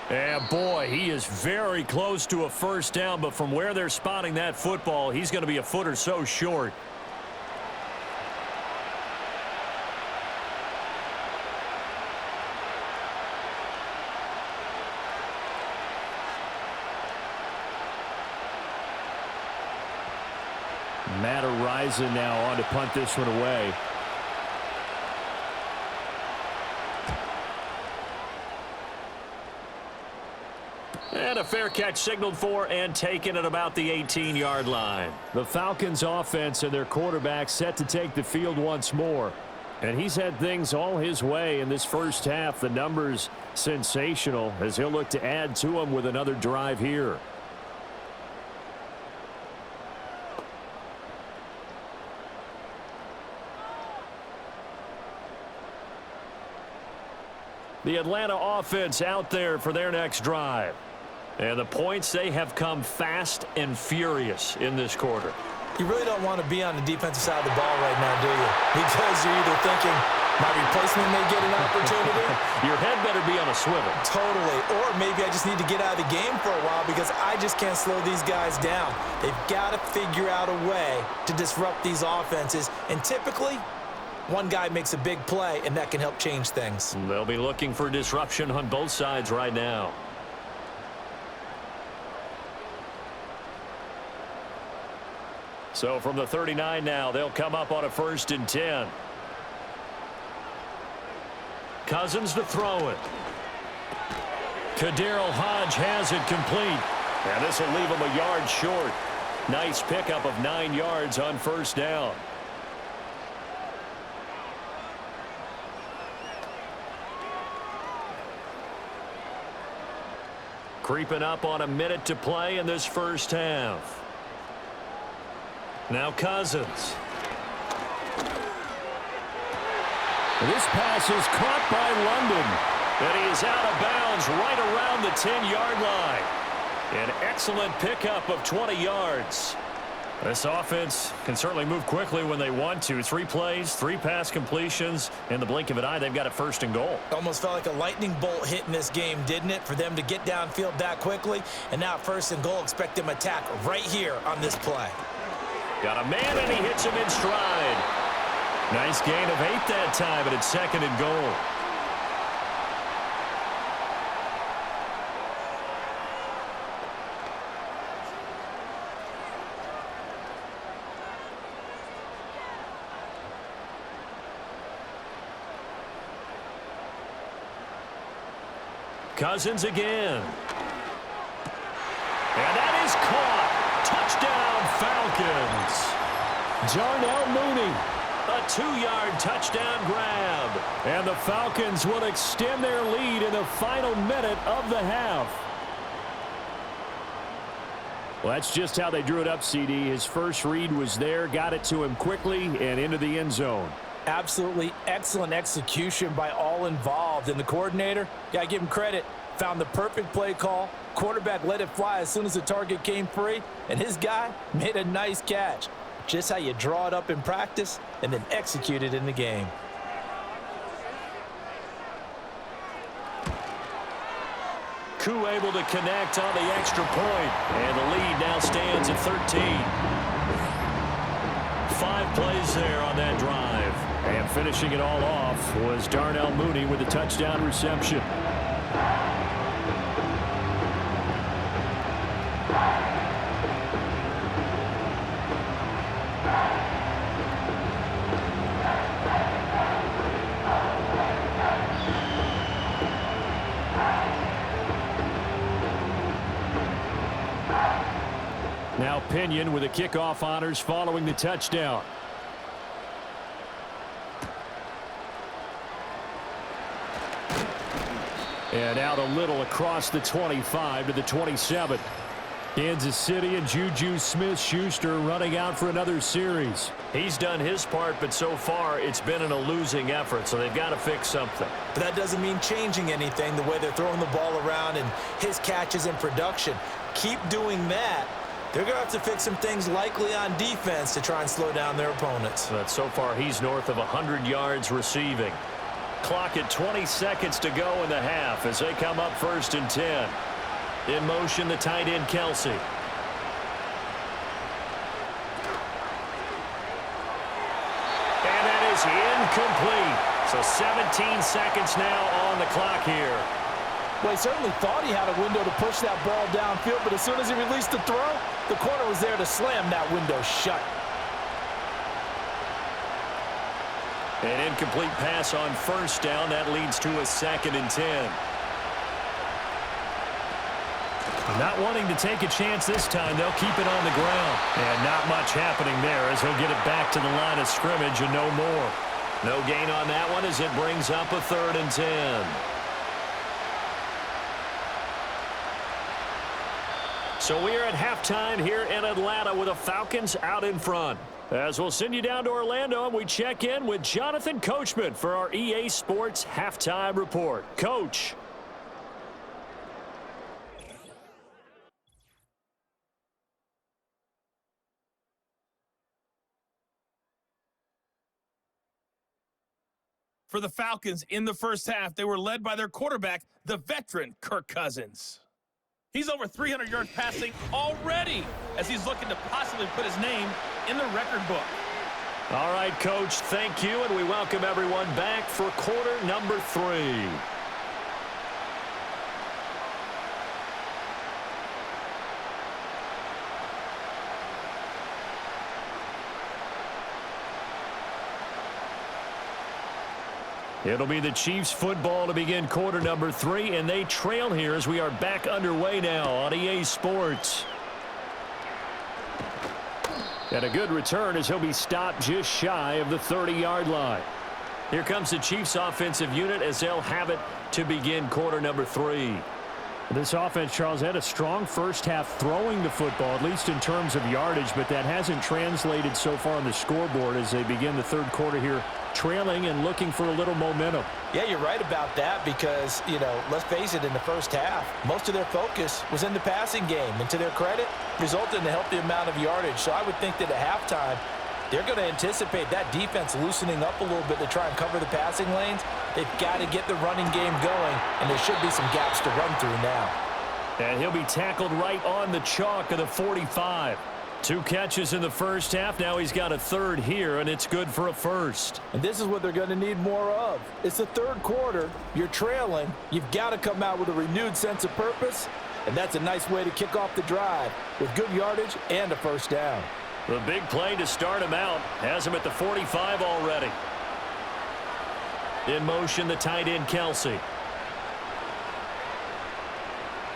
And boy, he is very close to a first down, but from where they're spotting that football, he's going to be a foot or so short. Matt Araiza now on to punt this one away. And a fair catch signaled for and taken at about the 18-yard line. The Falcons offense and their quarterback set to take the field once more. And he's had things all his way in this first half. The numbers sensational as he'll look to add to them with another drive here. The Atlanta offense out there for their next drive. And the points, they have come fast and furious in this quarter. You really don't want to be on the defensive side of the ball right now, do you? Because you're either thinking, my replacement may get an opportunity. Your head better be on a swivel. Totally. Or maybe I just need to get out of the game for a while because I just can't slow these guys down. They've got to figure out a way to disrupt these offenses. And typically, one guy makes a big play, and that can help change things. They'll be looking for disruption on both sides right now. So from the 39 now, they'll come up on a 1st and 10. Cousins to throw it. Kaderil Hodge has it complete. And this will leave him a yard short. Nice pickup of 9 yards on 1st down. Creeping up on a minute to play in this first half. Now Cousins. This pass is caught by London. And he is out of bounds right around the 10-yard line. An excellent pickup of 20 yards. This offense can certainly move quickly when they want to. 3 plays, 3 pass completions. In the blink of an eye, they've got a 1st and goal. Almost felt like a lightning bolt hit in this game, didn't it? For them to get downfield that quickly. And now 1st and goal, expect them to attack right here on this play. Got a man, and he hits him in stride. Nice gain of 8 that time, and it's 2nd and goal. Cousins again. And that is caught. Touchdown, Falcons. Jarnell Mooney. A 2-yard touchdown grab. And the Falcons will extend their lead in the final minute of the half. Well, that's just how they drew it up, CD. His first read was there, got it to him quickly, and into the end zone. Absolutely excellent execution by all involved. And the coordinator, got to give him credit, found the perfect play call. Quarterback let it fly as soon as the target came free, and his guy made a nice catch. Just how you draw it up in practice and then execute it in the game. Koo able to connect on the extra point, and the lead now stands at 13. 5 plays there on that drive. And finishing it all off was Darnell Mooney with a touchdown reception. Now Pinion with the kickoff honors following the touchdown. And out a little across the 25 to the 27. Kansas City and Juju Smith-Schuster running out for another series. He's done his part, but so far it's been a losing effort, so they've got to fix something. But that doesn't mean changing anything, the way they're throwing the ball around and his catches in production. Keep doing that. They're going to have to fix some things likely on defense to try and slow down their opponents. But so far he's north of 100 yards receiving. Clock at 20 seconds to go in the half as they come up 1st and 10. In motion, the tight end, Kelsey. And that is incomplete. So 17 seconds now on the clock here. Well, he certainly thought he had a window to push that ball downfield, but as soon as he released the throw, the corner was there to slam that window shut. An incomplete pass on 1st down. That leads to a 2nd and 10. Not wanting to take a chance this time, they'll keep it on the ground. And not much happening there as he'll get it back to the line of scrimmage and no more. No gain on that one as it brings up a 3rd and 10. So we are at halftime here in Atlanta with the Falcons out in front. As we'll send you down to Orlando and we check in with Jonathan Coachman for our EA Sports Halftime Report. Coach. For the Falcons in the first half, they were led by their quarterback, the veteran Kirk Cousins. He's over 300 yards passing already as he's looking to possibly put his name in the record book. All right, Coach, thank you, and we welcome everyone back for quarter number 3. It'll be the Chiefs football to begin quarter number 3, and they trail here as we are back underway now on EA Sports. And a good return as he'll be stopped just shy of the 30-yard line. Here comes the Chiefs offensive unit as they'll have it to begin quarter number 3. This offense, Charles, had a strong first half throwing the football, at least in terms of yardage, but that hasn't translated so far on the scoreboard as they begin the third quarter here, trailing and looking for a little momentum. Yeah, you're right about that because, you know, let's face it, in the first half, most of their focus was in the passing game. And to their credit, resulted in a healthy amount of yardage. So I would think that at halftime, they're going to anticipate that defense loosening up a little bit to try and cover the passing lanes. They've got to get the running game going, and there should be some gaps to run through now. And he'll be tackled right on the chalk of the 45. 2 catches in the first half. Now he's got a third here, and it's good for a first. And this is what they're going to need more of. It's the third quarter. You're trailing. You've got to come out with a renewed sense of purpose, and that's a nice way to kick off the drive with good yardage and a first down. The big play to start him out has him at the 45 already. In motion, the tight end, Kelsey.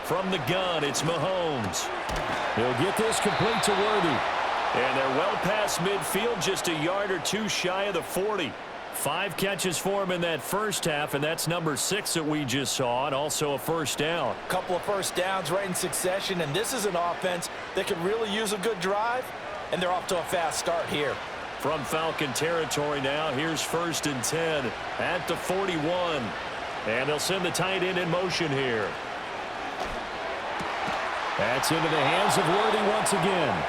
From the gun, it's Mahomes. He'll get this complete to Worthy. And they're well past midfield, just a yard or two shy of the 40. 5 catches for him in that first half, and that's number 6 that we just saw, and also a first down. A couple of first downs right in succession, and this is an offense that could really use a good drive, and they're off to a fast start here. From Falcon territory now, here's 1st and 10 at the 41. And they'll send the tight end in motion here. That's into the hands of Worthy once again.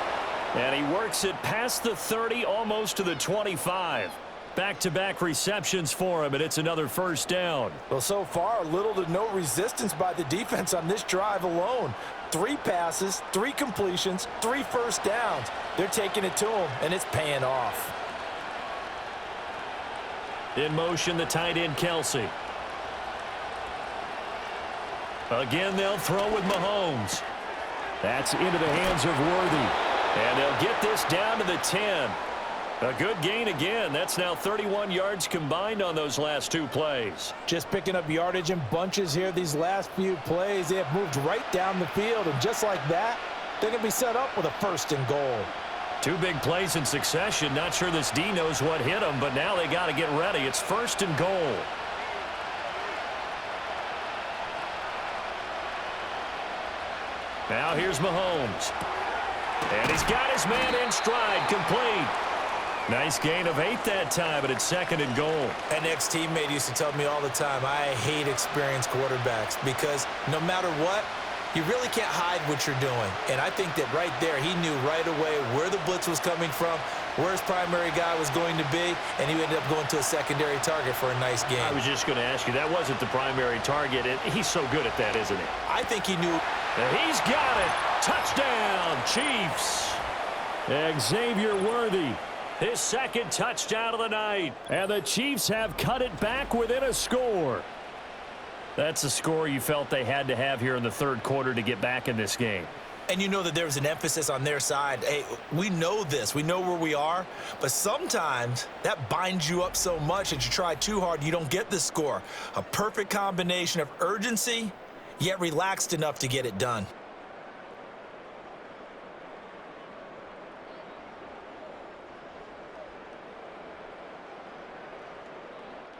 And he works it past the 30, almost to the 25. Back-to-back receptions for him, and it's another first down. Well, so far, little to no resistance by the defense on this drive alone. 3 passes, 3 completions, 3 first downs. They're taking it to him, and it's paying off. In motion, the tight end, Kelsey. Again, they'll throw with Mahomes. That's into the hands of Worthy. And they'll get this down to the 10. A good gain again. That's now 31 yards combined on those last 2 plays. Just picking up yardage in bunches here these last few plays. They have moved right down the field, and just like that, they're going to be set up with a 1st and goal. 2 big plays in succession. Not sure this D knows what hit them, but now they got to get ready. It's 1st and goal. Now here's Mahomes. And he's got his man in stride, complete. Nice gain of 8 that time, but it's 2nd and goal. An ex-teammate used to tell me all the time, I hate experienced quarterbacks because no matter what, you really can't hide what you're doing. And I think that right there, he knew right away where the blitz was coming from, where his primary guy was going to be, and he ended up going to a secondary target for a nice game. I was just going to ask you, that wasn't the primary target, and he's so good at that, isn't he? I think he knew. And he's got it. Touchdown, Chiefs. Xavier Worthy. His 2nd touchdown of the night. And the Chiefs have cut it back within a score. That's a score you felt they had to have here in the 3rd quarter to get back in this game. And you know that there was an emphasis on their side. Hey, we know this. We know where we are. But sometimes that binds you up so much that you try too hard, you don't get the score. A perfect combination of urgency, yet relaxed enough to get it done.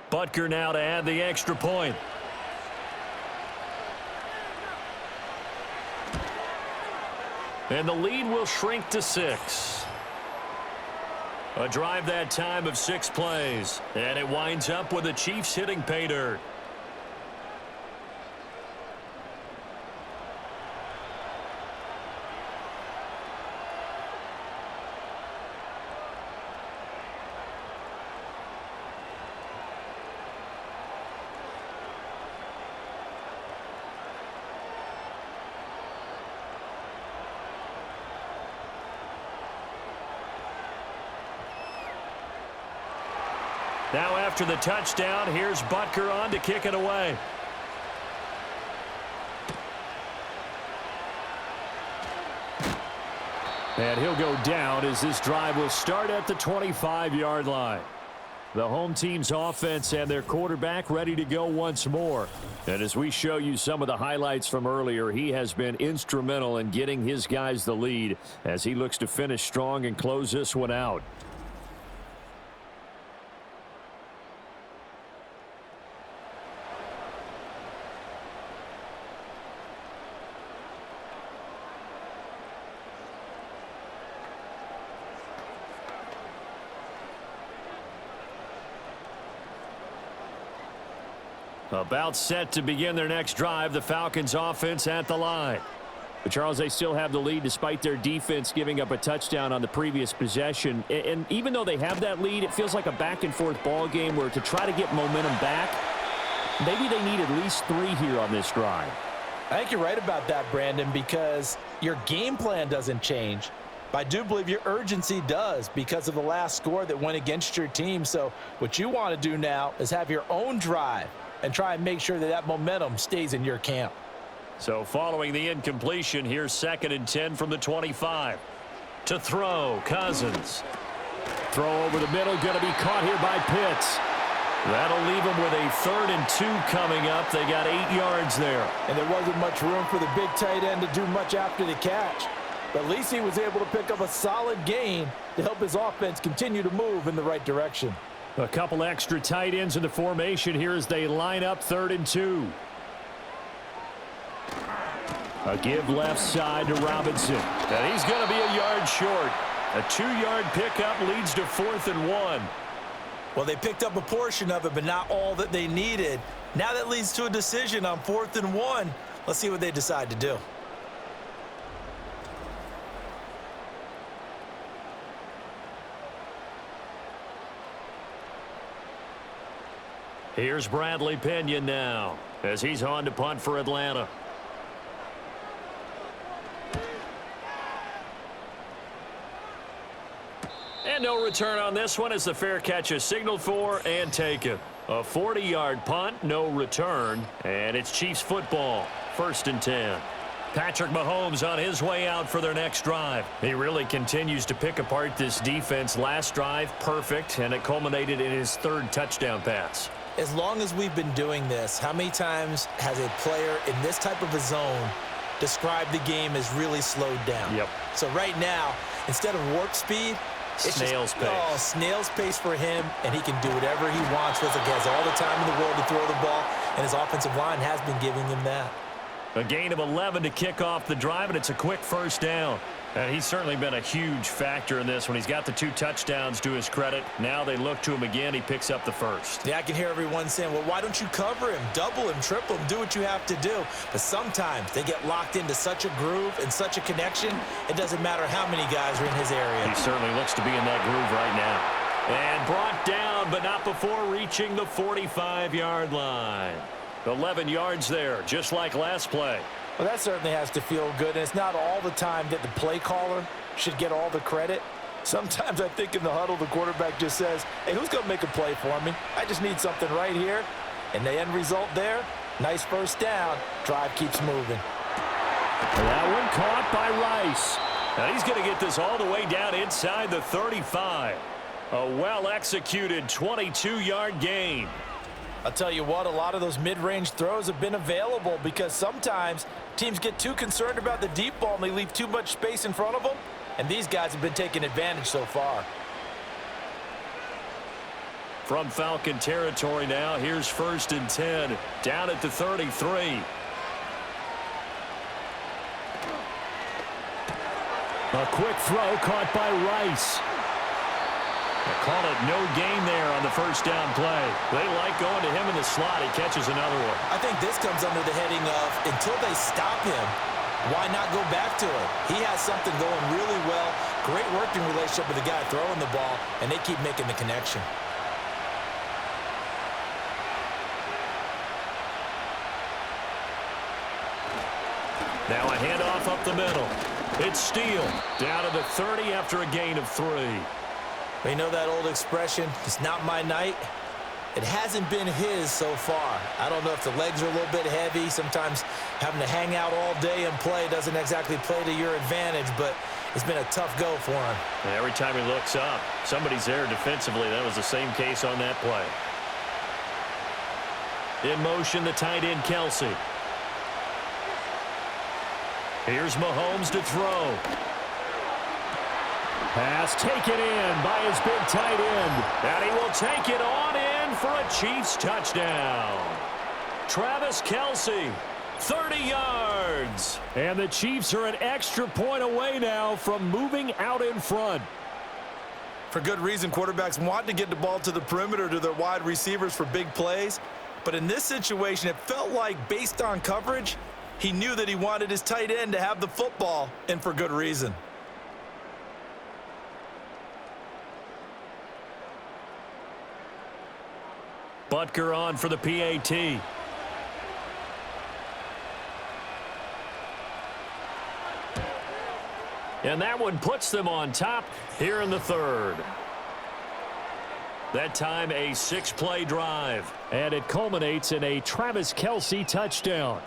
Butker now to add the extra point. And the lead will shrink to 6. A drive that time of 6 plays. And it winds up with the Chiefs hitting pay dirt. Now after the touchdown, here's Butker on to kick it away. And he'll go down as this drive will start at the 25-yard line. The home team's offense and their quarterback ready to go once more. And as we show you some of the highlights from earlier, he has been instrumental in getting his guys the lead as he looks to finish strong and close this one out. About set to begin their next drive, the Falcons offense at the line. But Charles, they still have the lead despite their defense giving up a touchdown on the previous possession. And even though they have that lead, it feels like a back-and-forth ball game where to try to get momentum back, maybe they need at least 3 here on this drive. I think you're right about that, Brandon, because your game plan doesn't change. But I do believe your urgency does because of the last score that went against your team. So what you want to do now is have your own drive and try and make sure that that momentum stays in your camp. So following the incompletion, here's 2nd and 10 from the 25. To throw, Cousins. Throw over the middle, going to be caught here by Pitts. That'll leave them with a 3rd and 2 coming up. They got 8 yards there. And there wasn't much room for the big tight end to do much after the catch. At least he was able to pick up a solid gain to help his offense continue to move in the right direction. A couple extra tight ends in the formation here as they line up 3rd and 2. A give left side to Robinson. And he's going to be a yard short. A 2-yard pickup leads to 4th and 1. Well, they picked up a portion of it, but not all that they needed. Now that leads to a decision on 4th and 1. Let's see what they decide to do. Here's Bradley Pinion now as he's on to punt for Atlanta. And no return on this one as the fair catch is signaled for and taken. A 40-yard punt, no return, and it's Chiefs football, 1st and 10. Patrick Mahomes on his way out for their next drive. He really continues to pick apart this defense. Last drive, perfect, and it culminated in his 3rd touchdown pass. As long as we've been doing this, how many times has a player in this type of a zone described the game as really slowed down? Yep. So right now, instead of warp speed, it's snail's pace. Oh, snail's pace for him, and he can do whatever he wants. Feels like he has all the time in the world to throw the ball, and his offensive line has been giving him that. A gain of 11 to kick off the drive, and it's a quick 1st down. And he's certainly been a huge factor in this when he's got the 2 touchdowns to his credit. Now they look to him again. He picks up the 1st. Yeah, I can hear everyone saying, well, why don't you cover him, double him, triple him, do what you have to do. But sometimes they get locked into such a groove and such a connection, it doesn't matter how many guys are in his area. He certainly looks to be in that groove right now. And brought down, but not before reaching the 45-yard line. 11 yards there, just like last play. Well, that certainly has to feel good, and it's not all the time that the play caller should get all the credit. Sometimes I think in the huddle, the quarterback just says, hey, who's going to make a play for me? I just need something right here. And the end result there, nice 1st down. Drive keeps moving. That one caught by Rice. Now he's going to get this all the way down inside the 35. A well-executed 22-yard gain. I'll tell you what, a lot of those mid-range throws have been available because sometimes teams get too concerned about the deep ball and they leave too much space in front of them, and these guys have been taking advantage so far. From Falcon territory now, here's 1st and 10, down at the 33. A quick throw caught by Rice. They call it no gain there on the 1st down play. They like going to him in the slot. He catches another one. I think this comes under the heading of until they stop him, why not go back to it? He has something going really well. Great working relationship with the guy throwing the ball, and they keep making the connection. Now a handoff up the middle. It's Steele down to the 30 after a gain of 3. You know that old expression, it's not my night? It hasn't been his so far. I don't know if the legs are a little bit heavy. Sometimes having to hang out all day and play doesn't exactly play to your advantage, but it's been a tough go for him. And every time he looks up, somebody's there defensively. That was the same case on that play. In motion, the tight end, Kelsey. Here's Mahomes to throw. Pass taken in by his big tight end. And he will take it on in for a Chiefs touchdown. Travis Kelsey, 30 yards. And the Chiefs are an extra point away now from moving out in front. For good reason, quarterbacks want to get the ball to the perimeter to their wide receivers for big plays. But in this situation, it felt like based on coverage, he knew that he wanted his tight end to have the football, and for good reason. Butker on for the PAT. And that one puts them on top here in the 3rd. That time a 6-play drive. And it culminates in a Travis Kelsey touchdown.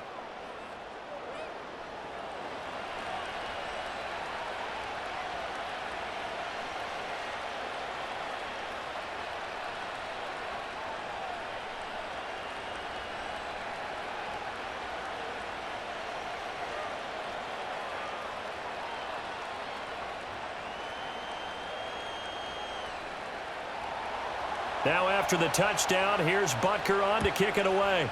Now after the touchdown, here's Butker on to kick it away.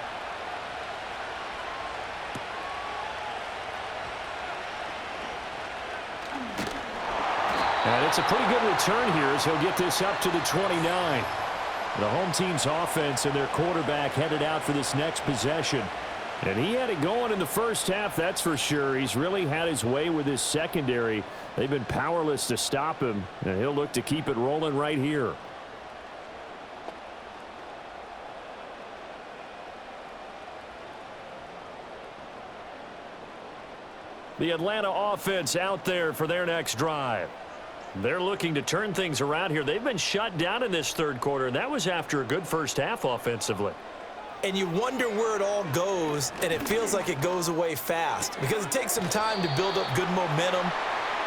And it's a pretty good return here as he'll get this up to the 29. The home team's offense and their quarterback headed out for this next possession. And he had it going in the first half, that's for sure. He's really had his way with his secondary. They've been powerless to stop him, and he'll look to keep it rolling right here. The Atlanta offense out there for their next drive. They're looking to turn things around here. They've been shut down in this third quarter, and that was after a good first half offensively. And you wonder where it all goes, and it feels like it goes away fast because it takes some time to build up good momentum,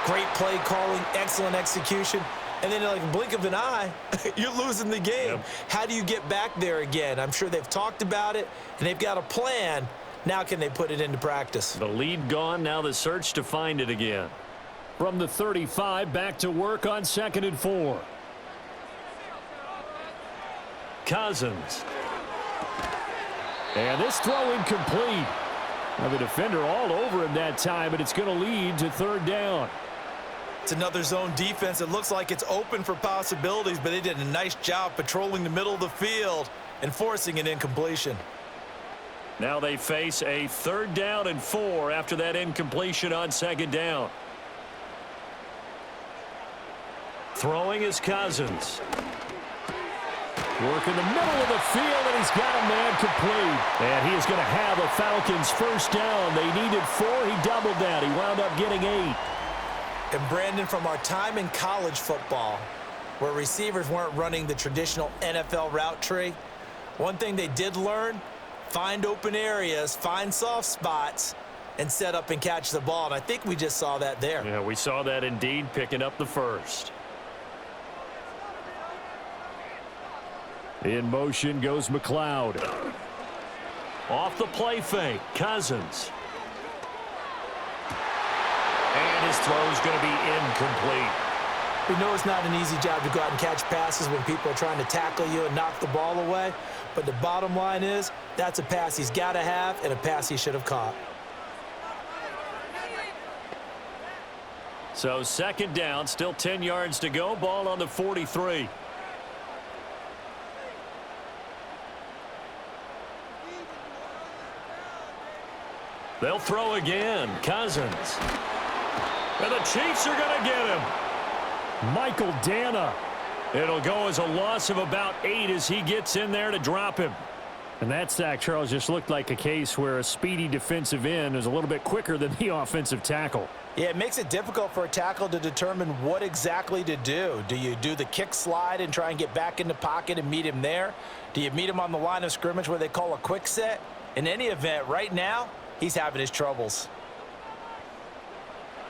great play calling, excellent execution, and then like a blink of an eye, you're losing the game. Yep. How do you get back there again? I'm sure they've talked about it, and they've got a plan. Now can they put it into practice? The lead gone, now the search to find it again. From the 35, back to work on 2nd and 4. Cousins. And this throw incomplete. Now the defender all over him that time, but it's going to lead to 3rd down. It's another zone defense. It looks like it's open for possibilities, but they did a nice job patrolling the middle of the field and forcing an incompletion. Now they face a 3rd down and 4 after that incompletion on 2nd down. Throwing is Cousins. Work in the middle of the field, and he's got a man complete. And he is going to have a Falcons 1st down. They needed 4. He doubled that. He wound up getting 8. And Brandon, from our time in college football, where receivers weren't running the traditional NFL route tree, one thing they did learn, find open areas, find soft spots, and set up and catch the ball. And I think we just saw that there. Yeah, we saw that indeed, picking up the 1st. In motion goes McLeod. Off the play fake, Cousins. And his throw's going to be incomplete. We know it's not an easy job to go out and catch passes when people are trying to tackle you and knock the ball away. But the bottom line is, that's a pass he's got to have and a pass he should have caught. So 2nd down, still 10 yards to go. Ball on the 43. They'll throw again. Cousins. And the Chiefs are going to get him. Michael Dana. It'll go as a loss of about 8 as he gets in there to drop him. And that sack, Charles, just looked like a case where a speedy defensive end is a little bit quicker than the offensive tackle. Yeah, it makes it difficult for a tackle to determine what exactly to do. Do you do the kick slide and try and get back in the pocket and meet him there? Do you meet him on the line of scrimmage where they call a quick set? In any event, right now, he's having his troubles.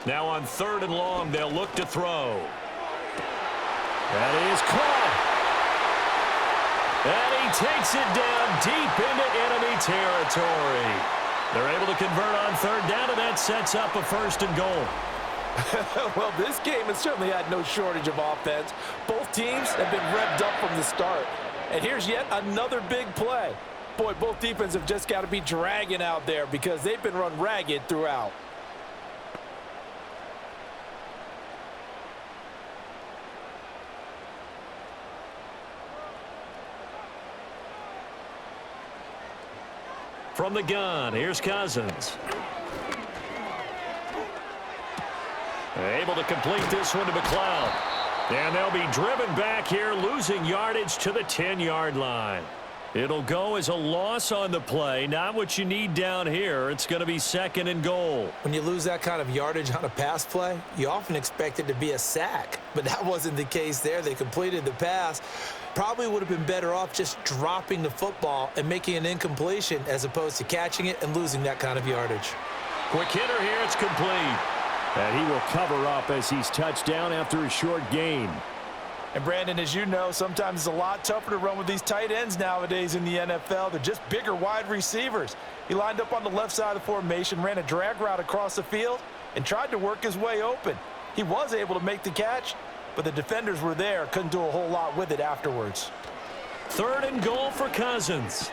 Now on 3rd and long, they'll look to throw. That is caught. And he takes it down deep into enemy territory. They're able to convert on 3rd down, and that sets up a 1st and goal. Well, this game has certainly had no shortage of offense. Both teams have been revved up from the start. And here's yet another big play. Boy, both defenses have just got to be dragging out there because they've been run ragged throughout. From the gun, here's Cousins. Able to complete this one to McLeod. And they'll be driven back here, losing yardage to the 10-yard line. It'll go as a loss on the play. Not what you need down here. It's going to be 2nd and goal. When you lose that kind of yardage on a pass play, you often expect it to be a sack. But that wasn't the case there. They completed the pass. Probably would have been better off just dropping the football and making an incompletion as opposed to catching it and losing that kind of yardage. Quick hitter here. It's complete. And he will cover up as he's touched down after a short gain. And Brandon, as you know, sometimes it's a lot tougher to run with these tight ends nowadays in the NFL. They're just bigger wide receivers. He lined up on the left side of the formation, ran a drag route across the field, and tried to work his way open. He was able to make the catch, but the defenders were there, couldn't do a whole lot with it afterwards. 3rd and goal for Cousins.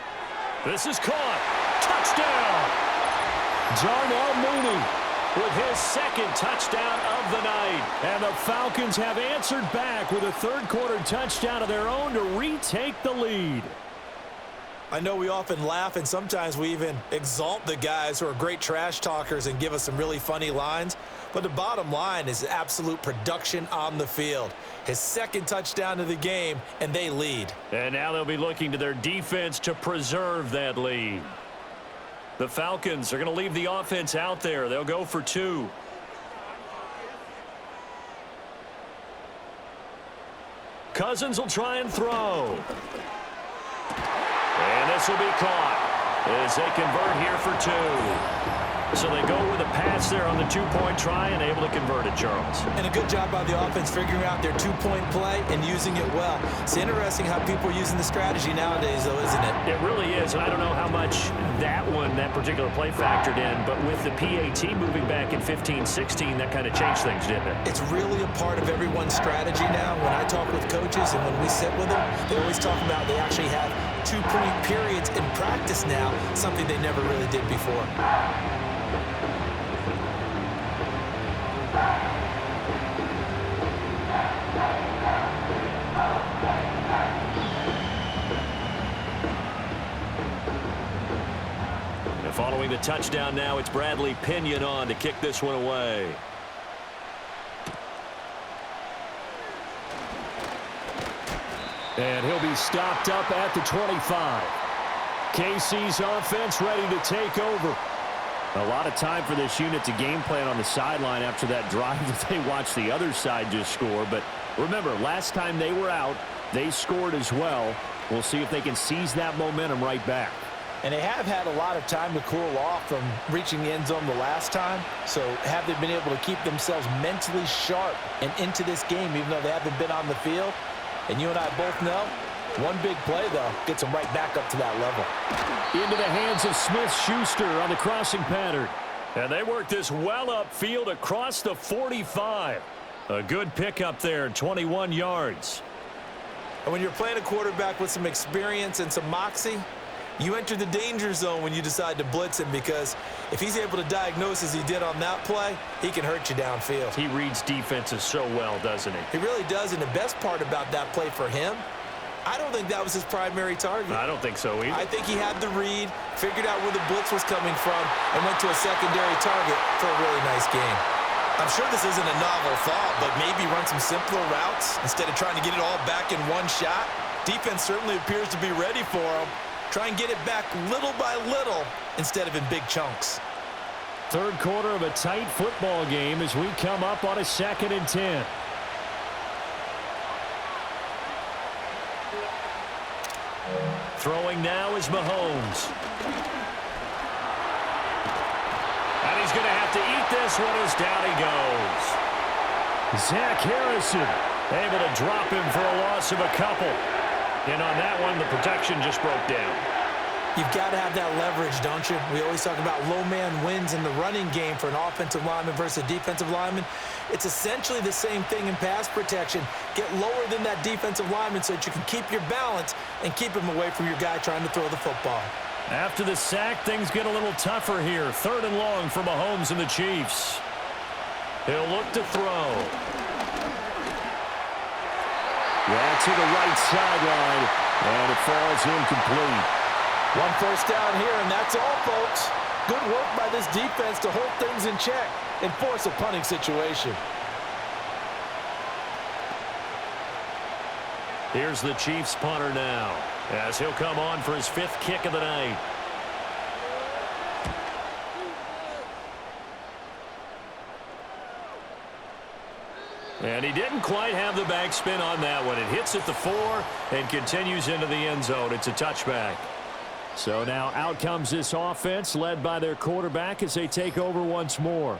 This is caught. Touchdown. Darnell Mooney with his 2nd touchdown of the night. And the Falcons have answered back with a 3rd-quarter touchdown of their own to retake the lead. I know we often laugh, and sometimes we even exalt the guys who are great trash talkers and give us some really funny lines. But the bottom line is absolute production on the field. His 2nd touchdown of the game, and they lead. And now they'll be looking to their defense to preserve that lead. The Falcons are going to leave the offense out there. They'll go for 2. Cousins will try and throw. And this will be caught as they convert here for 2. So they go with a pass there on the 2-point try and able to convert it, Charles. And a good job by the offense figuring out their 2-point play and using it well. It's interesting how people are using the strategy nowadays, though, isn't it? It really is, and I don't know how much that particular play factored in, but with the PAT moving back in 15-16, that kind of changed things, didn't it? It's really a part of everyone's strategy now. When I talk with coaches and when we sit with them, they always talk about they actually have 2-point periods in practice now, something they never really did before. And following the touchdown now, it's Bradley Pinion on to kick this one away. And he'll be stopped up at the 25. KC's offense ready to take over. A lot of time for this unit to game plan on the sideline after that drive that they watched the other side just score. But remember, last time they were out, they scored as well. We'll see if they can seize that momentum right back. And they have had a lot of time to cool off from reaching the end zone the last time. So have they been able to keep themselves mentally sharp and into this game, even though they haven't been on the field? And you and I both know, one big play, though, gets them right back up to that level. Into the hands of Smith-Schuster on the crossing pattern. And they work this well upfield across the 45. A good pickup there, 21 yards. And when you're playing a quarterback with some experience and some moxie, you enter the danger zone when you decide to blitz him, because if he's able to diagnose as he did on that play, he can hurt you downfield. He reads defenses so well, doesn't he? He really does, and the best part about that play for him, I don't think that was his primary target. I don't think so either. I think he had the read, figured out where the blitz was coming from, and went to a secondary target for a really nice game. I'm sure this isn't a novel thought, but maybe run some simpler routes instead of trying to get it all back in one shot. Defense certainly appears to be ready for him. Try and get it back little by little instead of in big chunks. 3rd quarter of a tight football game as we come up on a 2nd and 10. Throwing now is Mahomes. And he's going to have to eat this one as down he goes. Zach Harrison Able to drop him for a loss of a couple. And on that one, the protection just broke down. You've got to have that leverage, don't you? We always talk about low man wins in the running game for an offensive lineman versus a defensive lineman. It's essentially the same thing in pass protection. Get lower than that defensive lineman so that you can keep your balance and keep him away from your guy trying to throw the football. After the sack, things get a little tougher here. 3rd and long for Mahomes and the Chiefs. He'll look to throw. Yeah, to the right sideline, and it falls incomplete. 1 first down here, and that's all, folks. Good work by this defense to hold things in check and force a punting situation. Here's the Chiefs punter now, as he'll come on for his 5th kick of the night. And he didn't quite have the backspin on that one. It hits at the 4 and continues into the end zone. It's a touchback. So now out comes this offense led by their quarterback as they take over once more.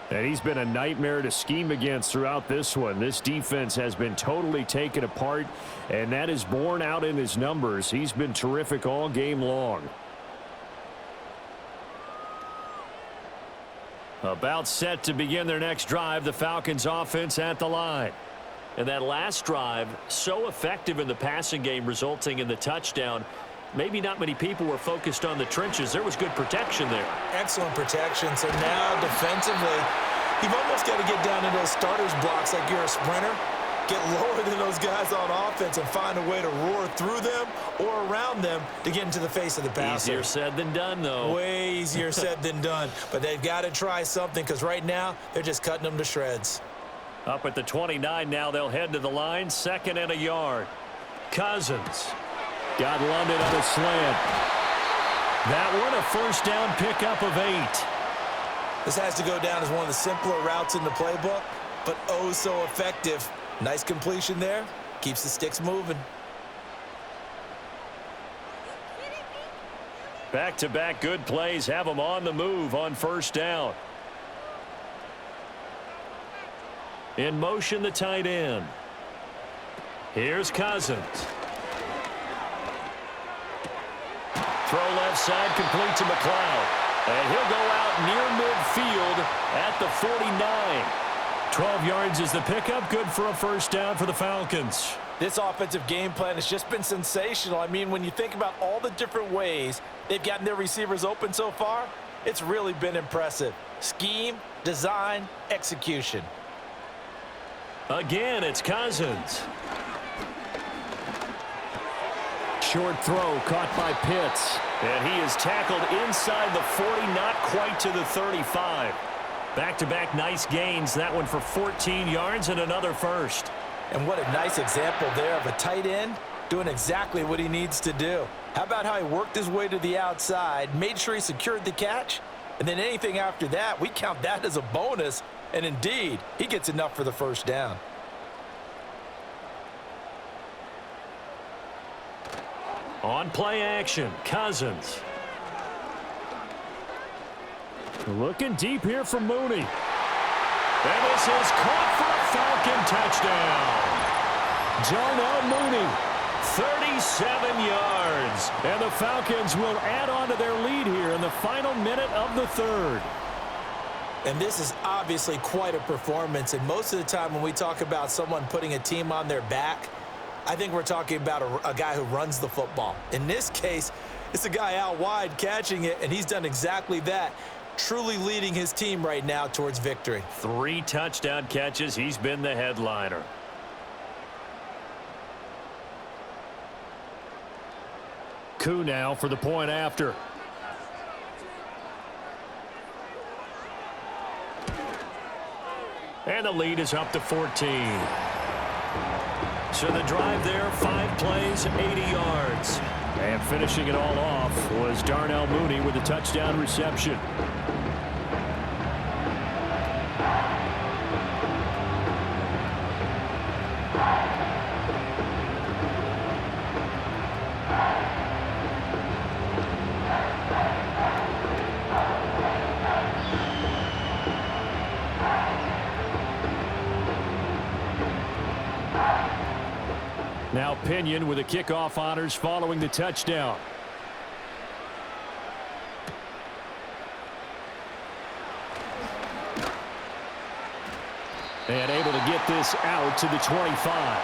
And he's been a nightmare to scheme against throughout this one. This defense has been totally taken apart, and that is borne out in his numbers. He's been terrific all game long. About set to begin their next drive, the Falcons offense at the line. And that last drive, so effective in the passing game, resulting in the touchdown. Maybe not many people were focused on the trenches. There was good protection there. Excellent protection. So now defensively, you've almost got to get down into those starters blocks like you're a sprinter. Get lower than those guys on offense and find a way to roar through them or around them to get into the face of the passer. Easier said than done, though. Way easier said than done. But they've got to try something because right now they're just cutting them to shreds. Up at the 29 now, they'll head to the line. 2nd and a yard. Cousins got London on a slant. That one a first down pickup of 8. This has to go down as one of the simpler routes in the playbook, but oh so effective. Nice completion there. Keeps the sticks moving. Back-to-back good plays have them on the move on first down. In motion, the tight end. Here's Cousins. Throw left side, complete to McLeod. And he'll go out near midfield at the 49. 12 yards is the pickup. Good for a first down for the Falcons. This offensive game plan has just been sensational. I mean, when you think about all the different ways they've gotten their receivers open so far, it's really been impressive. Scheme, design, execution. Again, it's Cousins. Short throw caught by Pitts. And he is tackled inside the 40, not quite to the 35. Back-to-back nice gains. That one for 14 yards and another first. And what a nice example there of a tight end doing exactly what he needs to do. How about how he worked his way to the outside, made sure he secured the catch, and then anything after that, we count that as a bonus. And indeed, he gets enough for the first down. On play action, Cousins. Looking deep here for Mooney. And this is caught for a Falcon touchdown. Darnell Mooney. 37 yards. And the Falcons will add on to their lead here in the final minute of the third. And this is obviously quite a performance. And most of the time when we talk about someone putting a team on their back, I think we're talking about a guy who runs the football. In this case, it's a guy out wide catching it, and he's done exactly that, truly leading his team right now towards victory. 3 touchdown catches. He's been the headliner. Koo now for the point after. And the lead is up to 14. So the drive there, 5 plays, 80 yards. And finishing it all off was Darnell Mooney with a touchdown reception. Now Pinion with the kickoff honors following the touchdown. And able to get this out to the 25.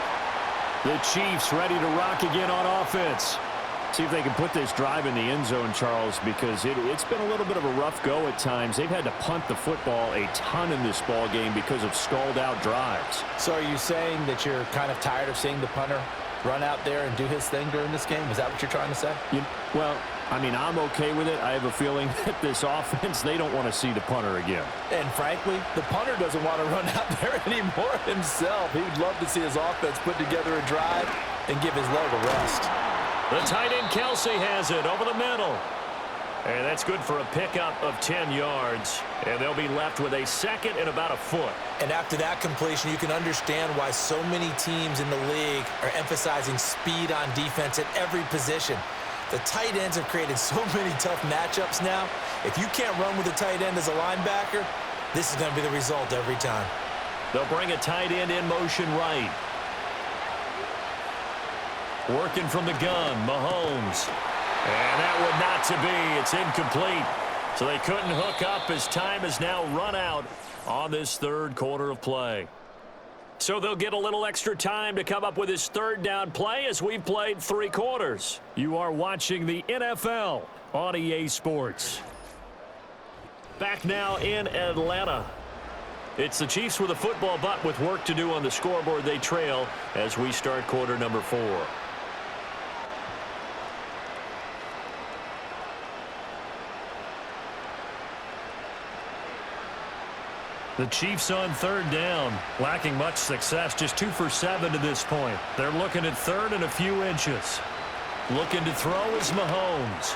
The Chiefs ready to rock again on offense. See if they can put this drive in the end zone, Charles, because it's been a little bit of a rough go at times. They've had to punt the football a ton in this ball game because of stalled-out drives. So are you saying that you're kind of tired of seeing the punter run out there and do his thing during this game? Is that what you're trying to say? Well, I mean, I'm okay with it. I have a feeling that this offense, they don't want to see the punter again. And frankly, the punter doesn't want to run out there anymore himself. He'd love to see his offense put together a drive and give his leg a rest. The tight end Kelsey has it over the middle. And that's good for a pickup of 10 yards. And they'll be left with a second and about a foot. And after that completion, you can understand why so many teams in the league are emphasizing speed on defense at every position. The tight ends have created so many tough matchups now. If you can't run with a tight end as a linebacker, this is going to be the result every time. They'll bring a tight end in motion right. Working from the gun, Mahomes. And that would not to be. It's incomplete. So they couldn't hook up as time has now run out on this third quarter of play. So they'll get a little extra time to come up with his third down play as we've played 3 quarters. You are watching the NFL on EA Sports. Back now in Atlanta. It's the Chiefs with a football, but with work to do on the scoreboard. They trail as we start quarter number 4. The Chiefs on third down, lacking much success, just 2 for 7 to this point. They're looking at third and a few inches. Looking to throw is Mahomes.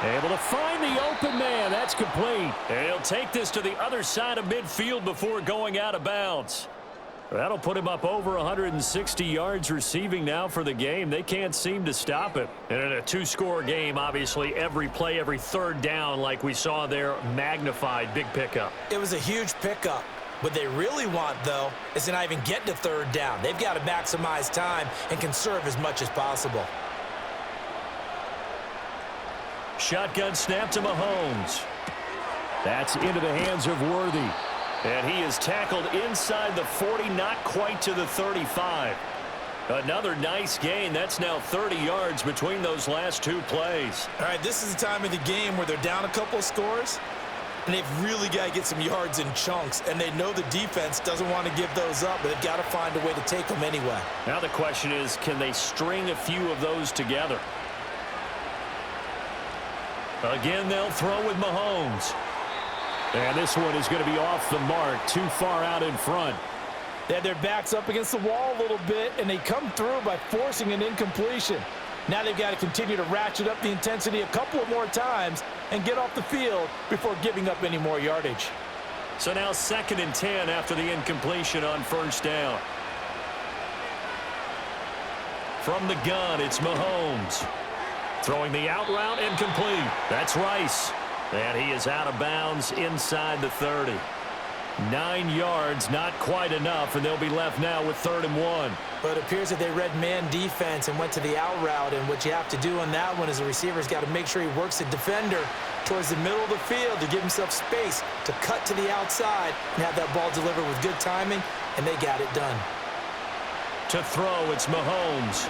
Able to find the open man. That's complete. And he'll take this to the other side of midfield before going out of bounds. That'll put him up over 160 yards receiving now for the game. They can't seem to stop it. And in a 2-score game, obviously, every play, every third down, like we saw there, magnified. Big pickup. It was a huge pickup. What they really want, though, is to not even get to third down. They've got to maximize time and conserve as much as possible. Shotgun snap to Mahomes. That's into the hands of Worthy. And he is tackled inside the 40, not quite to the 35. Another nice gain. That's now 30 yards between those last 2 plays. All right, this is the time of the game where they're down a couple of scores, and they've really got to get some yards in chunks, and they know the defense doesn't want to give those up, but they've got to find a way to take them anyway. Now the question is, can they string a few of those together? Again, they'll throw with Mahomes. And this one is going to be off the mark, too far out in front. They had their backs up against the wall a little bit, and they come through by forcing an incompletion. Now they've got to continue to ratchet up the intensity a couple of more times and get off the field before giving up any more yardage. So now 2nd and 10 after the incompletion on first down. From the gun, it's Mahomes. Throwing the out route and complete. That's Rice. And he is out of bounds inside the 30. 9 yards, not quite enough, and they'll be left now with 3rd and 1. But it appears that they read man defense and went to the out route, and what you have to do on that one is the receiver's got to make sure he works the defender towards the middle of the field to give himself space to cut to the outside and have that ball delivered with good timing, and they got it done. To throw, it's Mahomes.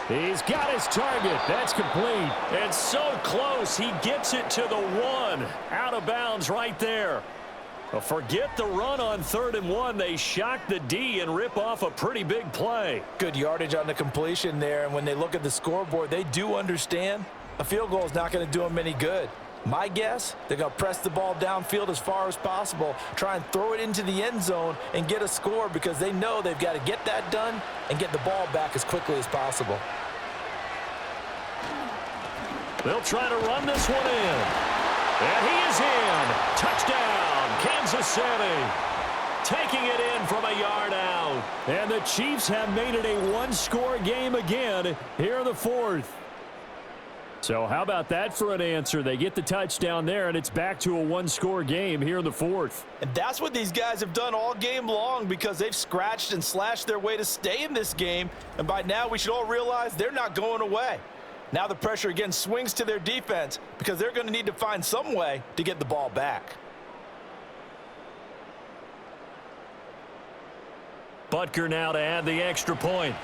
He's got his target. That's complete. And so close, he gets it to the 1. Out of bounds right there. Well, forget the run on 3rd and 1. They shock the D and rip off a pretty big play. Good yardage on the completion there, and when they look at the scoreboard, they do understand a field goal is not going to do them any good. My guess, they're going to press the ball downfield as far as possible, try and throw it into the end zone and get a score because they know they've got to get that done and get the ball back as quickly as possible. They'll try to run this one in. And he is in. Touchdown, Kansas City. Taking it in from a yard out. And the Chiefs have made it a 1-score game again here in the 4th. So how about that for an answer? They get the touchdown there, and it's back to a 1-score game here in the 4th. And that's what these guys have done all game long because they've scratched and slashed their way to stay in this game. And by now, we should all realize they're not going away. Now the pressure again swings to their defense because they're going to need to find some way to get the ball back. Butker now to add the extra point.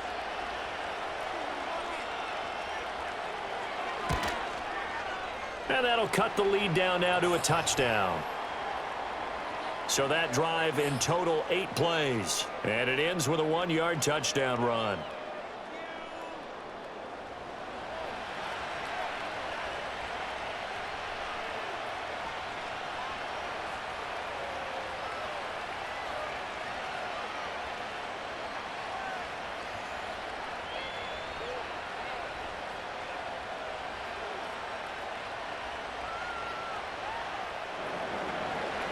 And that'll cut the lead down now to a touchdown. So that drive in total 8 plays. And it ends with a 1-yard touchdown run.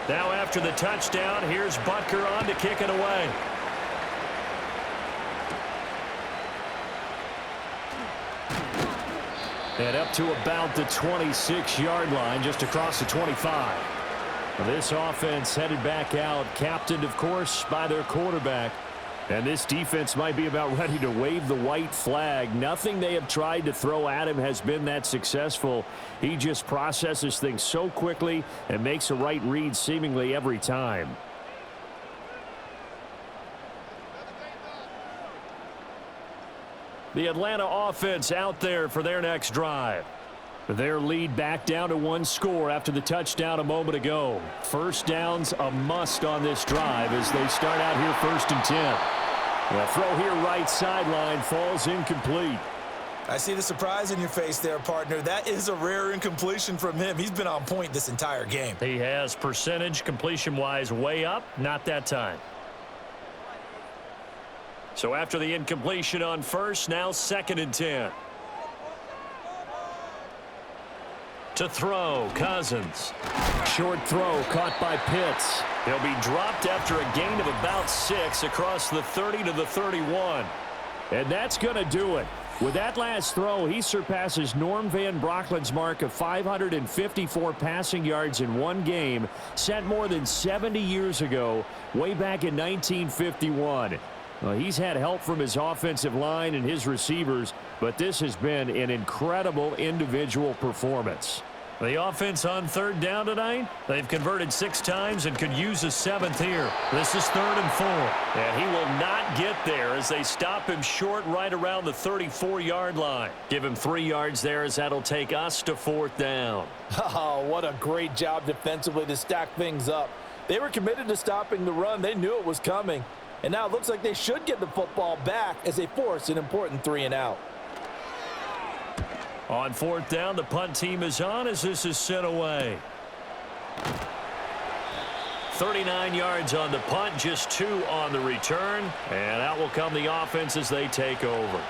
Now after the touchdown, here's Butker on to kick it away. And up to about the 26-yard line, just across the 25. This offense headed back out, captained, of course, by their quarterback. And this defense might be about ready to wave the white flag. Nothing they have tried to throw at him has been that successful. He just processes things so quickly and makes a right read seemingly every time. The Atlanta offense out there for their next drive. Their lead back down to 1 score after the touchdown a moment ago. First down's a must on this drive as they start out here 1st and 10. The throw here right sideline falls incomplete. I see the surprise in your face there, partner. That is a rare incompletion from him. He's been on point this entire game. He has percentage completion-wise way up, not that time. So after the incompletion on first, now 2nd and 10. To throw, Cousins. Short throw caught by Pitts. He'll be dropped after a gain of about 6 across the 30 to the 31. And that's going to do it. With that last throw, he surpasses Norm Van Brocklin's mark of 554 passing yards in one game, set more than 70 years ago, way back in 1951. He's had help from his offensive line and his receivers, but this has been an incredible individual performance. The offense on 3rd down tonight, they've converted 6 times and could use a 7th here. This is 3rd and 4. And he will not get there as they stop him short right around the 34-yard line. Give him 3 yards there as that'll take us to 4th down. Oh, what a great job defensively to stack things up. They were committed to stopping the run. They knew it was coming. And now it looks like they should get the football back as they force an important 3 and out. On 4th down, the punt team is on as this is sent away. 39 yards on the punt, just 2 on the return. And out will come the offense as they take over.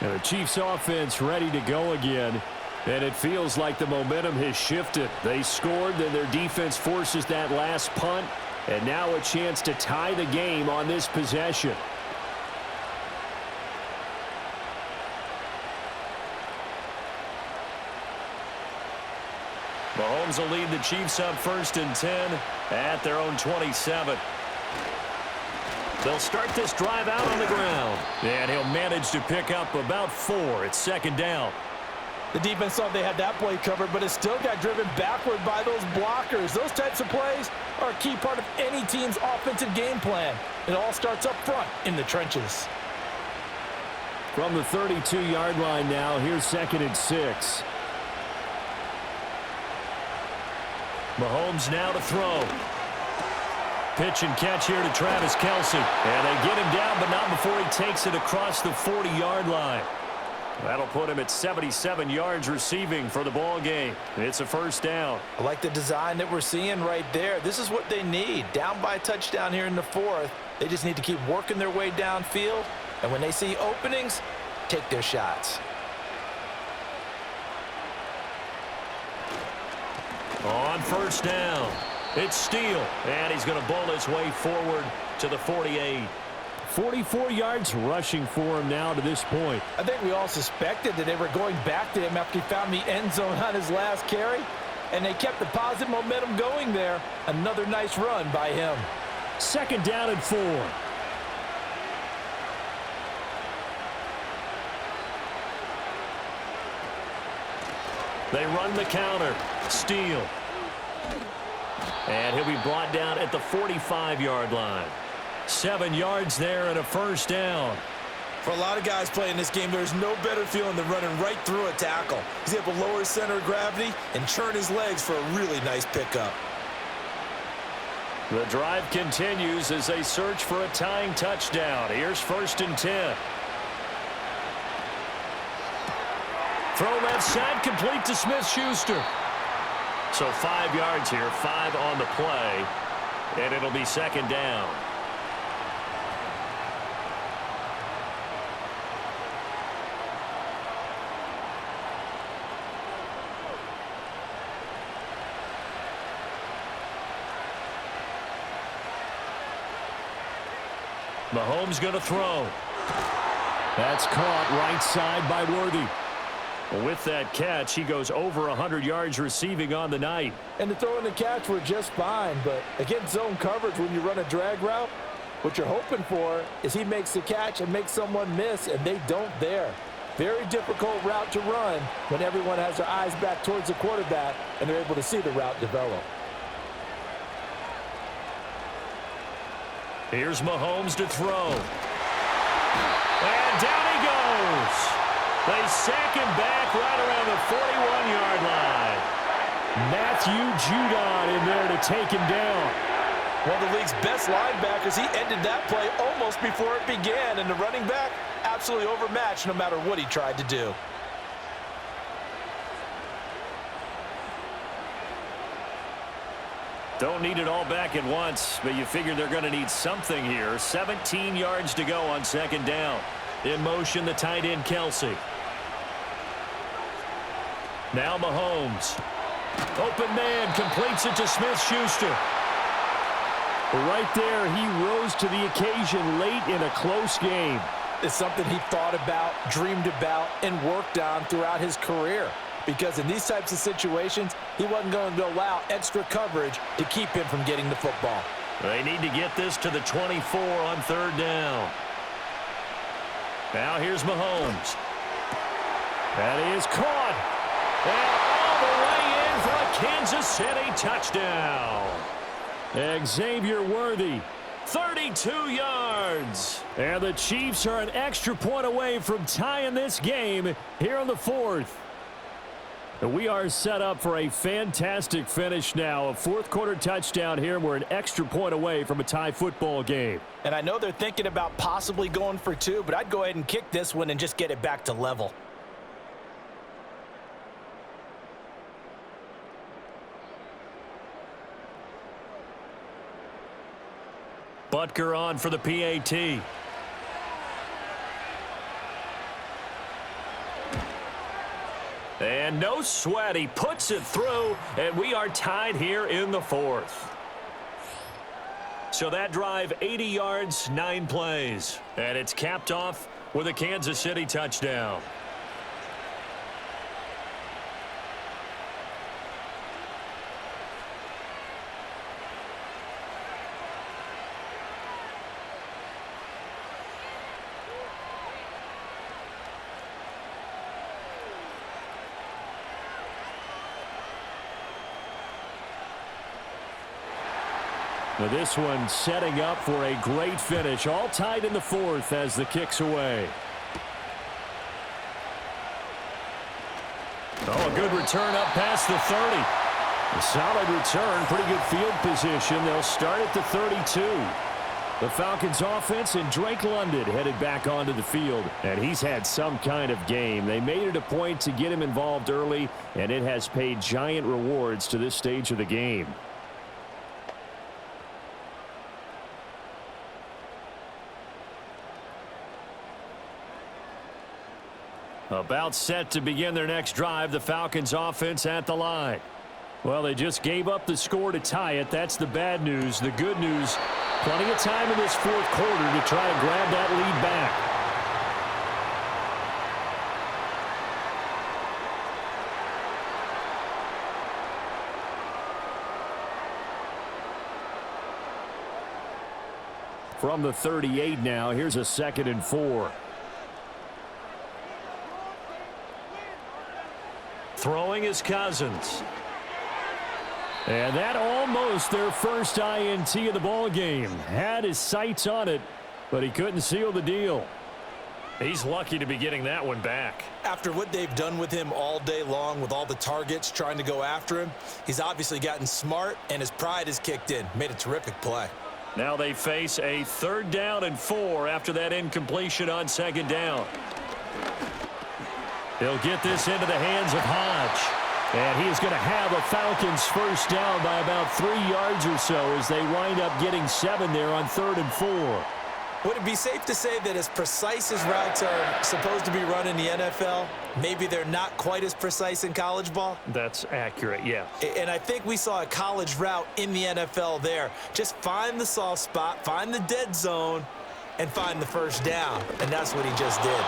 And the Chiefs offense ready to go again. And it feels like the momentum has shifted. They scored, then their defense forces that last punt. And now a chance to tie the game on this possession. Mahomes will lead the Chiefs up 1st and 10 at their own 27. They'll start this drive out on the ground. And he'll manage to pick up about 4. It's 2nd down. The defense thought they had that play covered, but it still got driven backward by those blockers. Those types of plays are a key part of any team's offensive game plan. It all starts up front in the trenches. From the 32-yard line now, here's 2nd and 6. Mahomes now to throw. Pitch and catch here to Travis Kelce. And they get him down, but not before he takes it across the 40-yard line. That'll put him at 77 yards receiving for the ball game. It's a 1st down. I like the design that we're seeing right there. This is what they need. Down by a touchdown here in the 4th. They just need to keep working their way downfield. And when they see openings, take their shots. On 1st down, it's Steele. And he's going to bowl his way forward to the 48. 44 yards rushing for him now to this point. I think we all suspected that they were going back to him after he found the end zone on his last carry. And they kept the positive momentum going there. Another nice run by him. 2nd down and 4. They run the counter. Steele. And he'll be brought down at the 45-yard line. 7 yards there and a 1st down. For a lot of guys playing this game, there's no better feeling than running right through a tackle. He's able to lower his center of gravity and churn his legs for a really nice pickup. The drive continues as they search for a tying touchdown. Here's 1st and 10. Throw left side, complete to Smith-Schuster. So 5 yards here, 5 on the play, and it'll be 2nd down. Mahomes going to throw. That's caught right side by Worthy. With that catch, he goes over 100 yards receiving on the night. And the throw and the catch were just fine, but against zone coverage when you run a drag route, what you're hoping for is he makes the catch and makes someone miss, and they don't there. Very difficult route to run when everyone has their eyes back towards the quarterback and they're able to see the route develop. Here's Mahomes to throw. And down he goes. sack him back right around the 41-yard line. Matthew Judon in there to take him down. One of the league's best linebackers. He ended that play almost before it began, and the running back absolutely overmatched no matter what he tried to do. Don't need it all back at once, but you figure they're going to need something here. 17 yards to go on second down. In motion, the tight end, Kelsey. Now Mahomes. Open man, completes it to Smith-Schuster. Right there, he rose to the occasion late in a close game. It's something he thought about, dreamed about, and worked on throughout his career. Because in these types of situations, he wasn't going to allow extra coverage to keep him from getting the football. They need to get this to the 24 on third down. Now here's Mahomes. That is caught. And all the way in for a Kansas City touchdown. Xavier Worthy. 32 yards. And the Chiefs are an extra point away from tying this game here in the fourth. We are set up for a fantastic finish now. A fourth-quarter touchdown here. We're an extra point away from a tie football game. And I know they're thinking about possibly going for two, but I'd go ahead and kick this one and just get it back to level. Butker on for the PAT. And no sweat, he puts it through, and we are tied here in the fourth. So that drive, 80 yards, 9 plays. And it's capped off with a Kansas City touchdown. Now this one setting up for a great finish. All tied in the fourth as the kick's away. Oh, a good return up past the 30. A solid return, pretty good field position. They'll start at the 32. The Falcons offense and Drake London headed back onto the field, and he's had some kind of game. They made it a point to get him involved early, and it has paid giant rewards to this stage of the game. About set to begin their next drive, the Falcons offense at the line. Well, they just gave up the score to tie it. That's the bad news. The good news, plenty of time in this fourth quarter to try and grab that lead back. From the 38 now, here's a 2nd and 4. Throwing is Cousins. And that almost their first INT of the ball game. Had his sights on it, but he couldn't seal the deal. He's lucky to be getting that one back. After what they've done with him all day long with all the targets trying to go after him, he's obviously gotten smart and his pride has kicked in. Made a terrific play. Now they face a 3rd down and 4 after that incompletion on 2nd down. They'll get this into the hands of Hodge. And he is going to have a Falcons first down by about 3 yards or so as they wind up getting 7 there on 3rd and 4. Would it be safe to say that as precise as routes are supposed to be run in the NFL, maybe they're not quite as precise in college ball? That's accurate, yeah. And I think we saw a college route in the NFL there. Just find the soft spot, find the dead zone, and find the first down. And that's what he just did.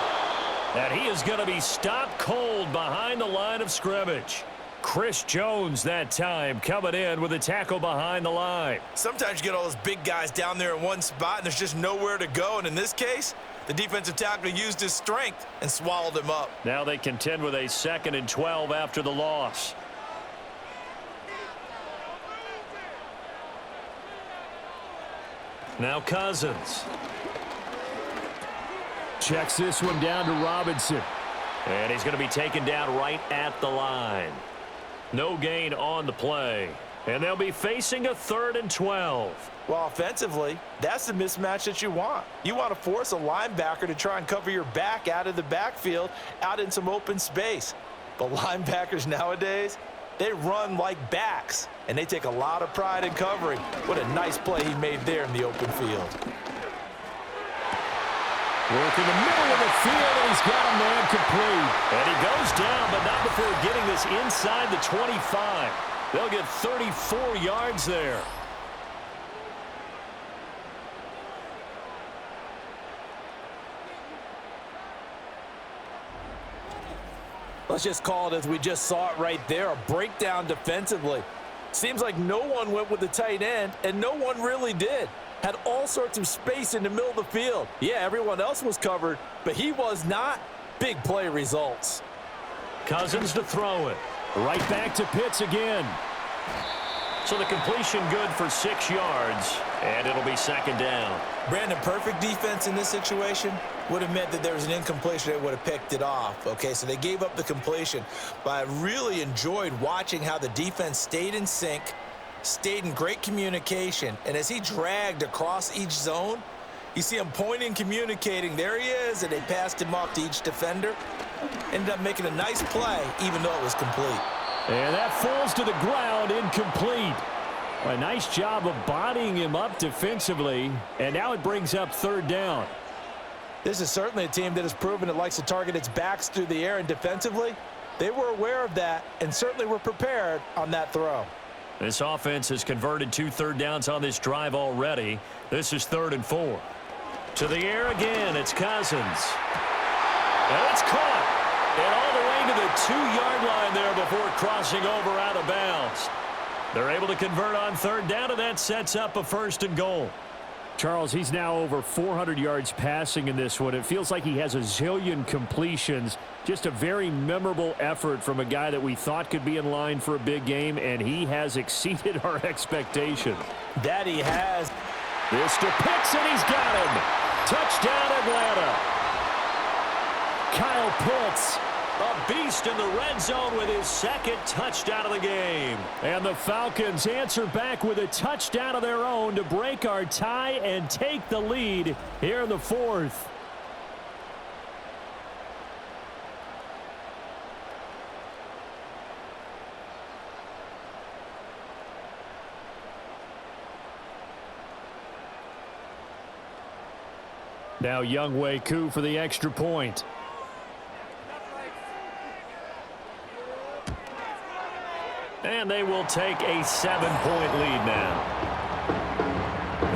And he is going to be stopped cold behind the line of scrimmage. Chris Jones that time coming in with a tackle behind the line. Sometimes you get all those big guys down there in one spot and there's just nowhere to go. And in this case, the defensive tackle used his strength and swallowed him up. Now they contend with a 2nd and 12 after the loss. Now Cousins. Checks this one down to Robinson. And he's going to be taken down right at the line. No gain on the play. And they'll be facing a 3rd and 12. Well, offensively, that's the mismatch that you want. You want to force a linebacker to try and cover your back out of the backfield, out in some open space. But linebackers nowadays, they run like backs, and they take a lot of pride in covering. What a nice play he made there in the open field. Work in the middle of the field, and he's got a man complete. And he goes down, but not before getting this inside the 25. They'll get 34 yards there. Let's just call it as we just saw it right there, a breakdown defensively. Seems like no one went with the tight end, and no one really did. Had all sorts of space in the middle of the field. Yeah, everyone else was covered, but he was not. Big play results. Cousins to throw it. Right back to Pitts again. So the completion good for 6 yards, and it'll be 2nd down. Brandon, perfect defense in this situation would have meant that there was an incompletion. They would have picked it off. Okay, so they gave up the completion. But I really enjoyed watching how the defense stayed in sync, stayed in great communication. And as he dragged across each zone, you see him pointing, communicating. There he is, and they passed him off to each defender. Ended up making a nice play, even though it was complete. And that falls to the ground, incomplete. A nice job of bodying him up defensively, and now it brings up 3rd down. This is certainly a team that has proven it likes to target its backs through the air, and defensively, they were aware of that and certainly were prepared on that throw. This offense has converted 2 third downs on this drive already. This is 3rd and 4. To the air again, it's Cousins. And it's caught. And all the way to the 2-yard line there before crossing over out of bounds. They're able to convert on 3rd down, and that sets up a 1st and goal. Charles, he's now over 400 yards passing in this one. It feels like he has a zillion completions. Just a very memorable effort from a guy that we thought could be in line for a big game, and he has exceeded our expectations. That he has. This to Pitts, and he's got him. Touchdown, Atlanta. Kyle Pitts, a beast in the red zone with his 2nd touchdown of the game. And the Falcons answer back with a touchdown of their own to break our tie and take the lead here in the 4th. Now Younghoe Koo for the extra point. And they will take a 7-point lead now.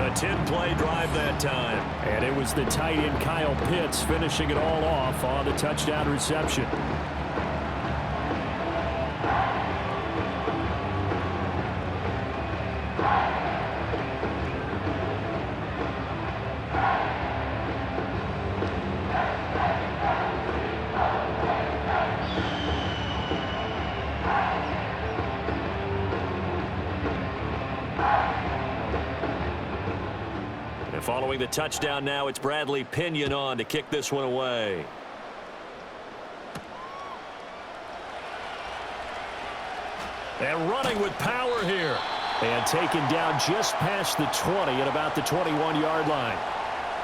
A 10-play drive that time. And it was the tight end Kyle Pitts finishing it all off on the touchdown reception. Following the touchdown now, it's Bradley Pinion on to kick this one away. And running with power here. And taken down just past the 20 at about the 21-yard line.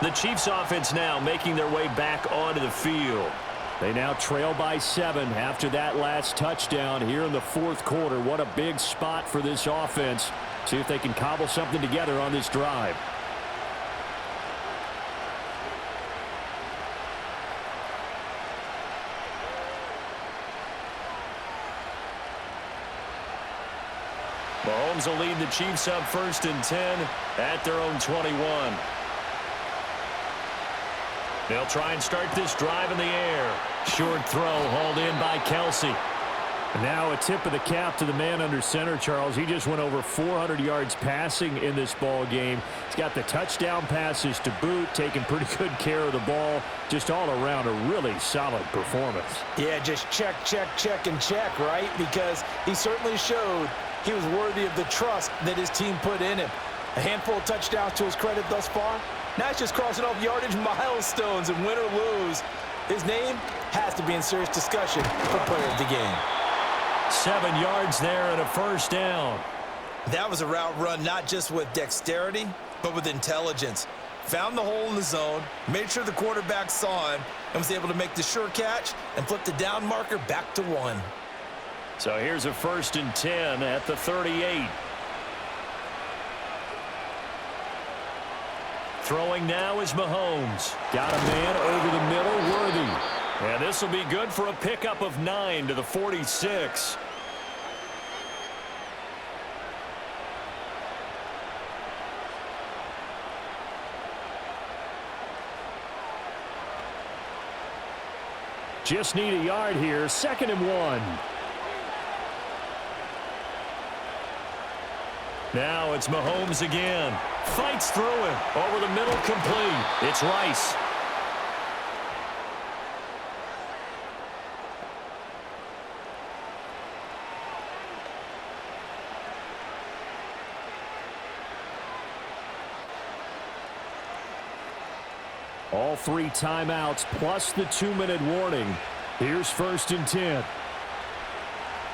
The Chiefs offense now making their way back onto the field. They now trail by 7 after that last touchdown here in the 4th quarter. What a big spot for this offense. See if they can cobble something together on this drive. Mahomes will lead the Chiefs up 1st and 10 at their own 21. They'll try and start this drive in the air. Short throw hauled in by Kelsey. Now a tip of the cap to the man under center, Charles. He just went over 400 yards passing in this ball game. He's got the touchdown passes to boot, taking pretty good care of the ball. Just all around a really solid performance. Yeah, just check, and check, right? Because he certainly showed he was worthy of the trust that his team put in him. A handful of touchdowns to his credit thus far. Now he's just crossing off yardage milestones, and win or lose, His name has to be in serious discussion for player of the game. 7 yards there and a first down. That was a route run not just with dexterity, but with intelligence. Found the hole in the zone, made sure the quarterback saw him, and was able to make the sure catch and flip the down marker back to 1. So here's a 1st and 10 at the 38. Throwing now is Mahomes. Got a man over the middle, Worthy. And this will be good for a pickup of 9 to the 46. Just need a yard here, 2nd and 1. Now it's Mahomes again. Fights through him. Over the middle, complete. It's Rice. All 3 timeouts plus the 2-minute warning. Here's 1st and 10.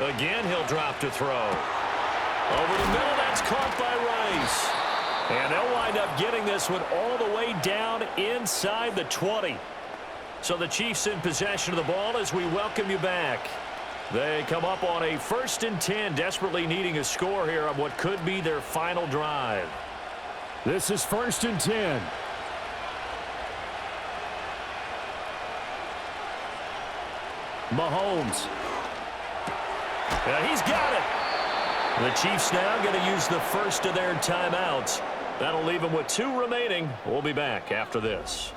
Again, he'll drop to throw. Over the middle, that's caught by Rice. And they'll wind up getting this one all the way down inside the 20. So the Chiefs in possession of the ball as we welcome you back. They come up on a 1st and 10, desperately needing a score here on what could be their final drive. This is 1st and 10. Mahomes. He's got it. The Chiefs now going to use the first of their timeouts. That'll leave them with 2 remaining. We'll be back after this.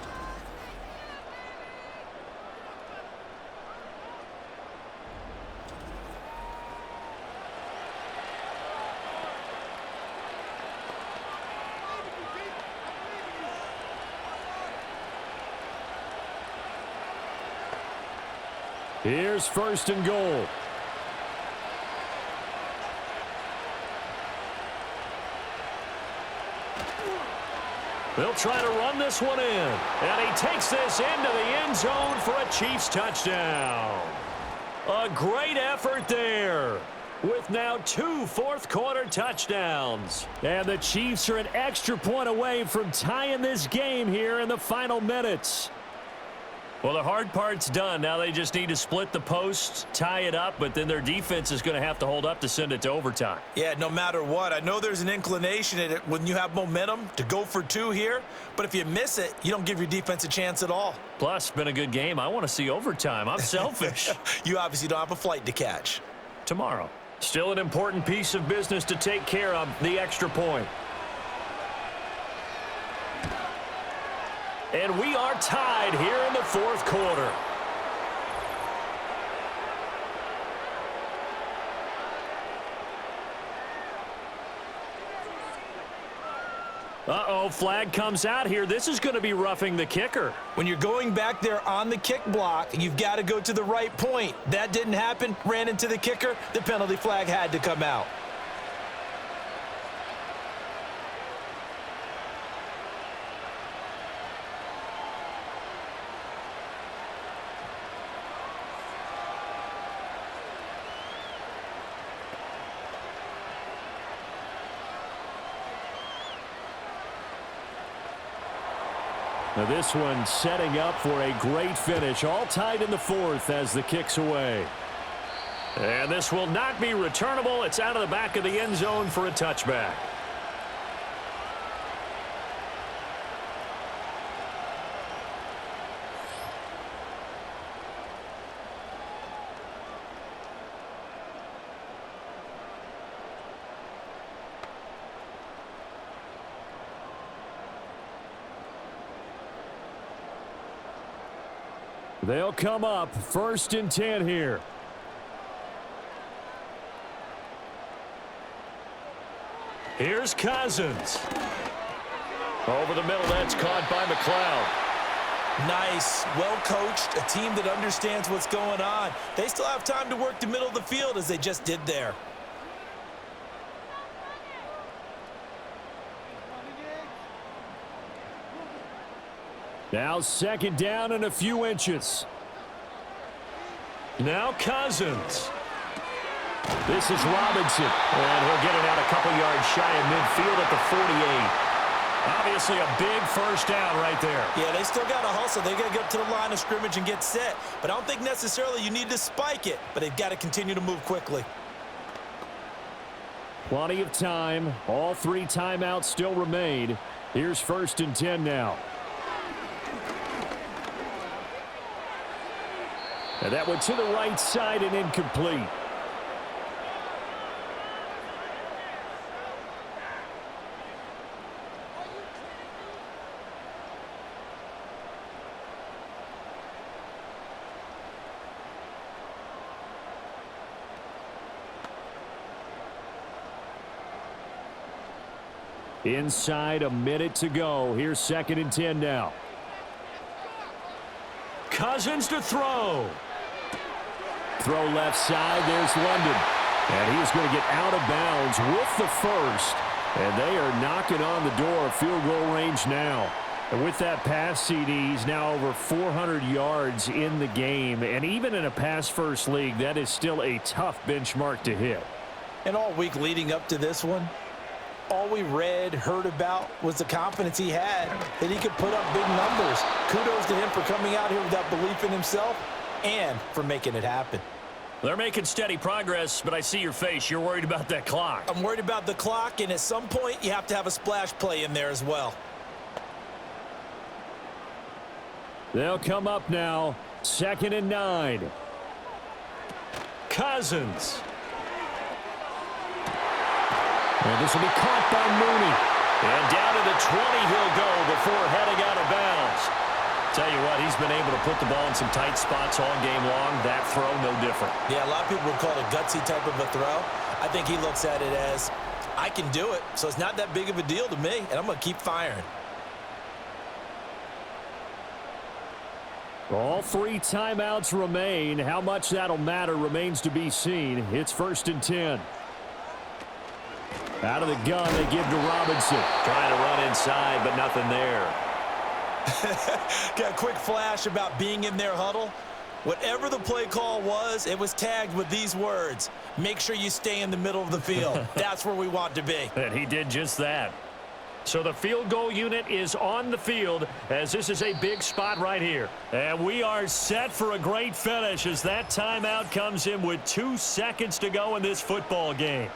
Here's 1st and goal. They'll try to run this one in. And he takes this into the end zone for a Chiefs touchdown. A great effort there, with now 2 fourth-quarter touchdowns. And the Chiefs are an extra point away from tying this game here in the final minutes. Well, the hard part's done. Now they just need to split the posts, tie it up, but then their defense is going to have to hold up to send it to overtime. Yeah, no matter what. I know there's an inclination in it when you have momentum to go for 2 here, but if you miss it, you don't give your defense a chance at all. Plus, been a good game. I want to see overtime. I'm selfish. You obviously don't have a flight to catch. Tomorrow. Still an important piece of business to take care of, the extra point. And we are tied here in the 4th quarter. Uh-oh, flag comes out here. This is going to be roughing the kicker. When you're going back there on the kick block, you've got to go to the right point. That didn't happen. Ran into the kicker. The penalty flag had to come out. Now this one setting up for a great finish. All tied in the 4th as the kick's away. And this will not be returnable. It's out of the back of the end zone for a touchback. They'll come up 1st and 10 here. Here's Cousins. Over the middle, that's caught by McLeod. Nice, well coached, a team that understands what's going on. They still have time to work the middle of the field as they just did there. Now second down and a few inches. Now Cousins. This is Robinson. And he'll get it out a couple yards shy of midfield at the 48. Obviously a big first down right there. Yeah, they still got to hustle. They got to get up to the line of scrimmage and get set. But I don't think necessarily you need to spike it. But they've got to continue to move quickly. Plenty of time. All 3 timeouts still remain. Here's 1st and 10 now. And that went to the right side and incomplete. Inside, a minute to go. Here's 2nd and 10 now. Cousins to throw. Throw left side. There's London. And he's going to get out of bounds with the first. And they are knocking on the door of field goal range now. And with that pass, CD, he's now over 400 yards in the game. And even in a pass-first league, that is still a tough benchmark to hit. And all week leading up to this one, all we read, heard about was the confidence he had that he could put up big numbers. Kudos to him for coming out here with that belief in himself and for making it happen. They're making steady progress, but I see your face. You're worried about that clock. I'm worried about the clock, and at some point, you have to have a splash play in there as well. They'll come up now. 2nd and 9. Cousins. And this will be caught by Mooney. And down to the 20 he'll go before heading out of bounds. Tell you what, he's been able to put the ball in some tight spots all game long. That throw, no different. Yeah, a lot of people would call it a gutsy type of a throw. I think he looks at it as, I can do it, so it's not that big of a deal to me, and I'm going to keep firing. All 3 timeouts remain. How much that'll matter remains to be seen. It's 1st and 10. Out of the gun, they give to Robinson. Trying to run inside, but nothing there. Got a quick flash about being in their huddle. Whatever the play call was, it was tagged with these words: make sure you stay in the middle of the field. That's where we want to be. And he did just that. So the field goal unit is on the field as this is a big spot right here. And we are set for a great finish as that timeout comes in with 2 seconds to go in this football game.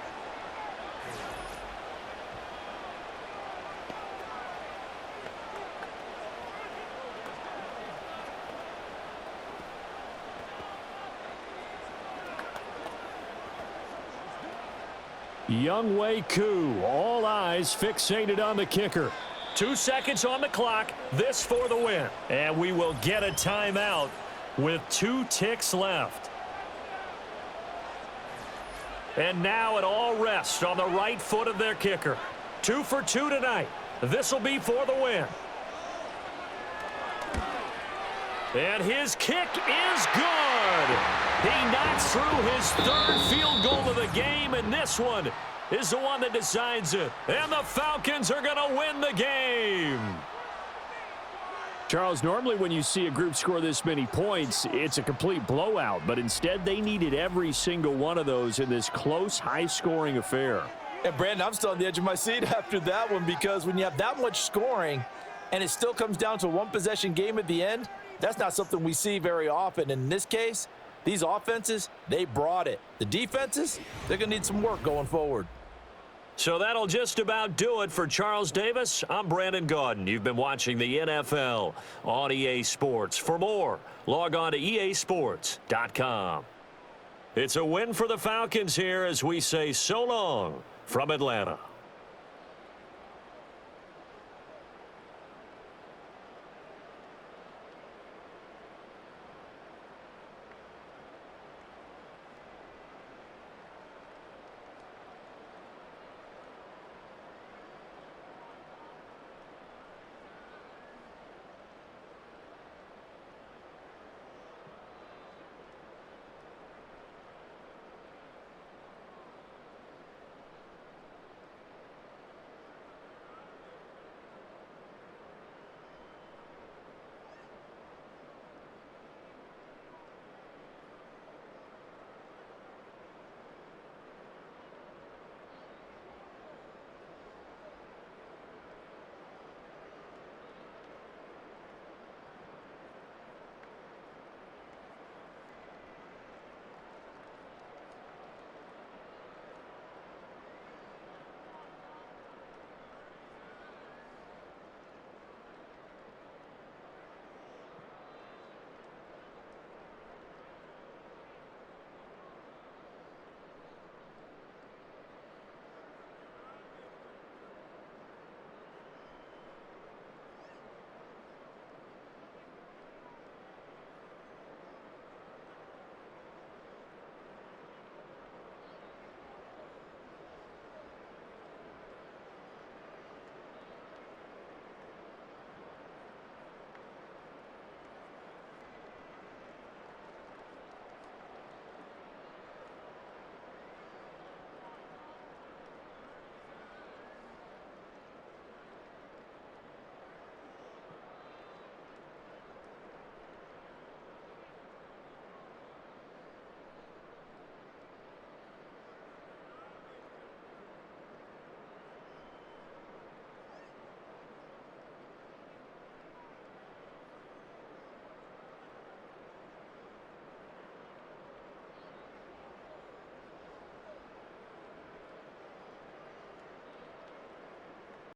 Younghoe Koo, all eyes fixated on the kicker. 2 seconds on the clock, this for the win. And we will get a timeout with 2 ticks left. And now it all rests on the right foot of their kicker. 2 for 2 tonight. This will be for the win. And his kick is good. He knocks through his 3rd field goal of the game, and this one is the one that decides it. And the Falcons are going to win the game. Charles, normally when you see a group score this many points, it's a complete blowout. But instead, they needed every single one of those in this close, high-scoring affair. And, Brandon, I'm still on the edge of my seat after that one, because when you have that much scoring and it still comes down to a one-possession game at the end, that's not something we see very often. In this case, these offenses, they brought it. The defenses, they're going to need some work going forward. So that'll just about do it for Charles Davis. I'm Brandon Gaudin. You've been watching the NFL on EA Sports. For more, log on to easports.com. It's a win for the Falcons here as we say so long from Atlanta.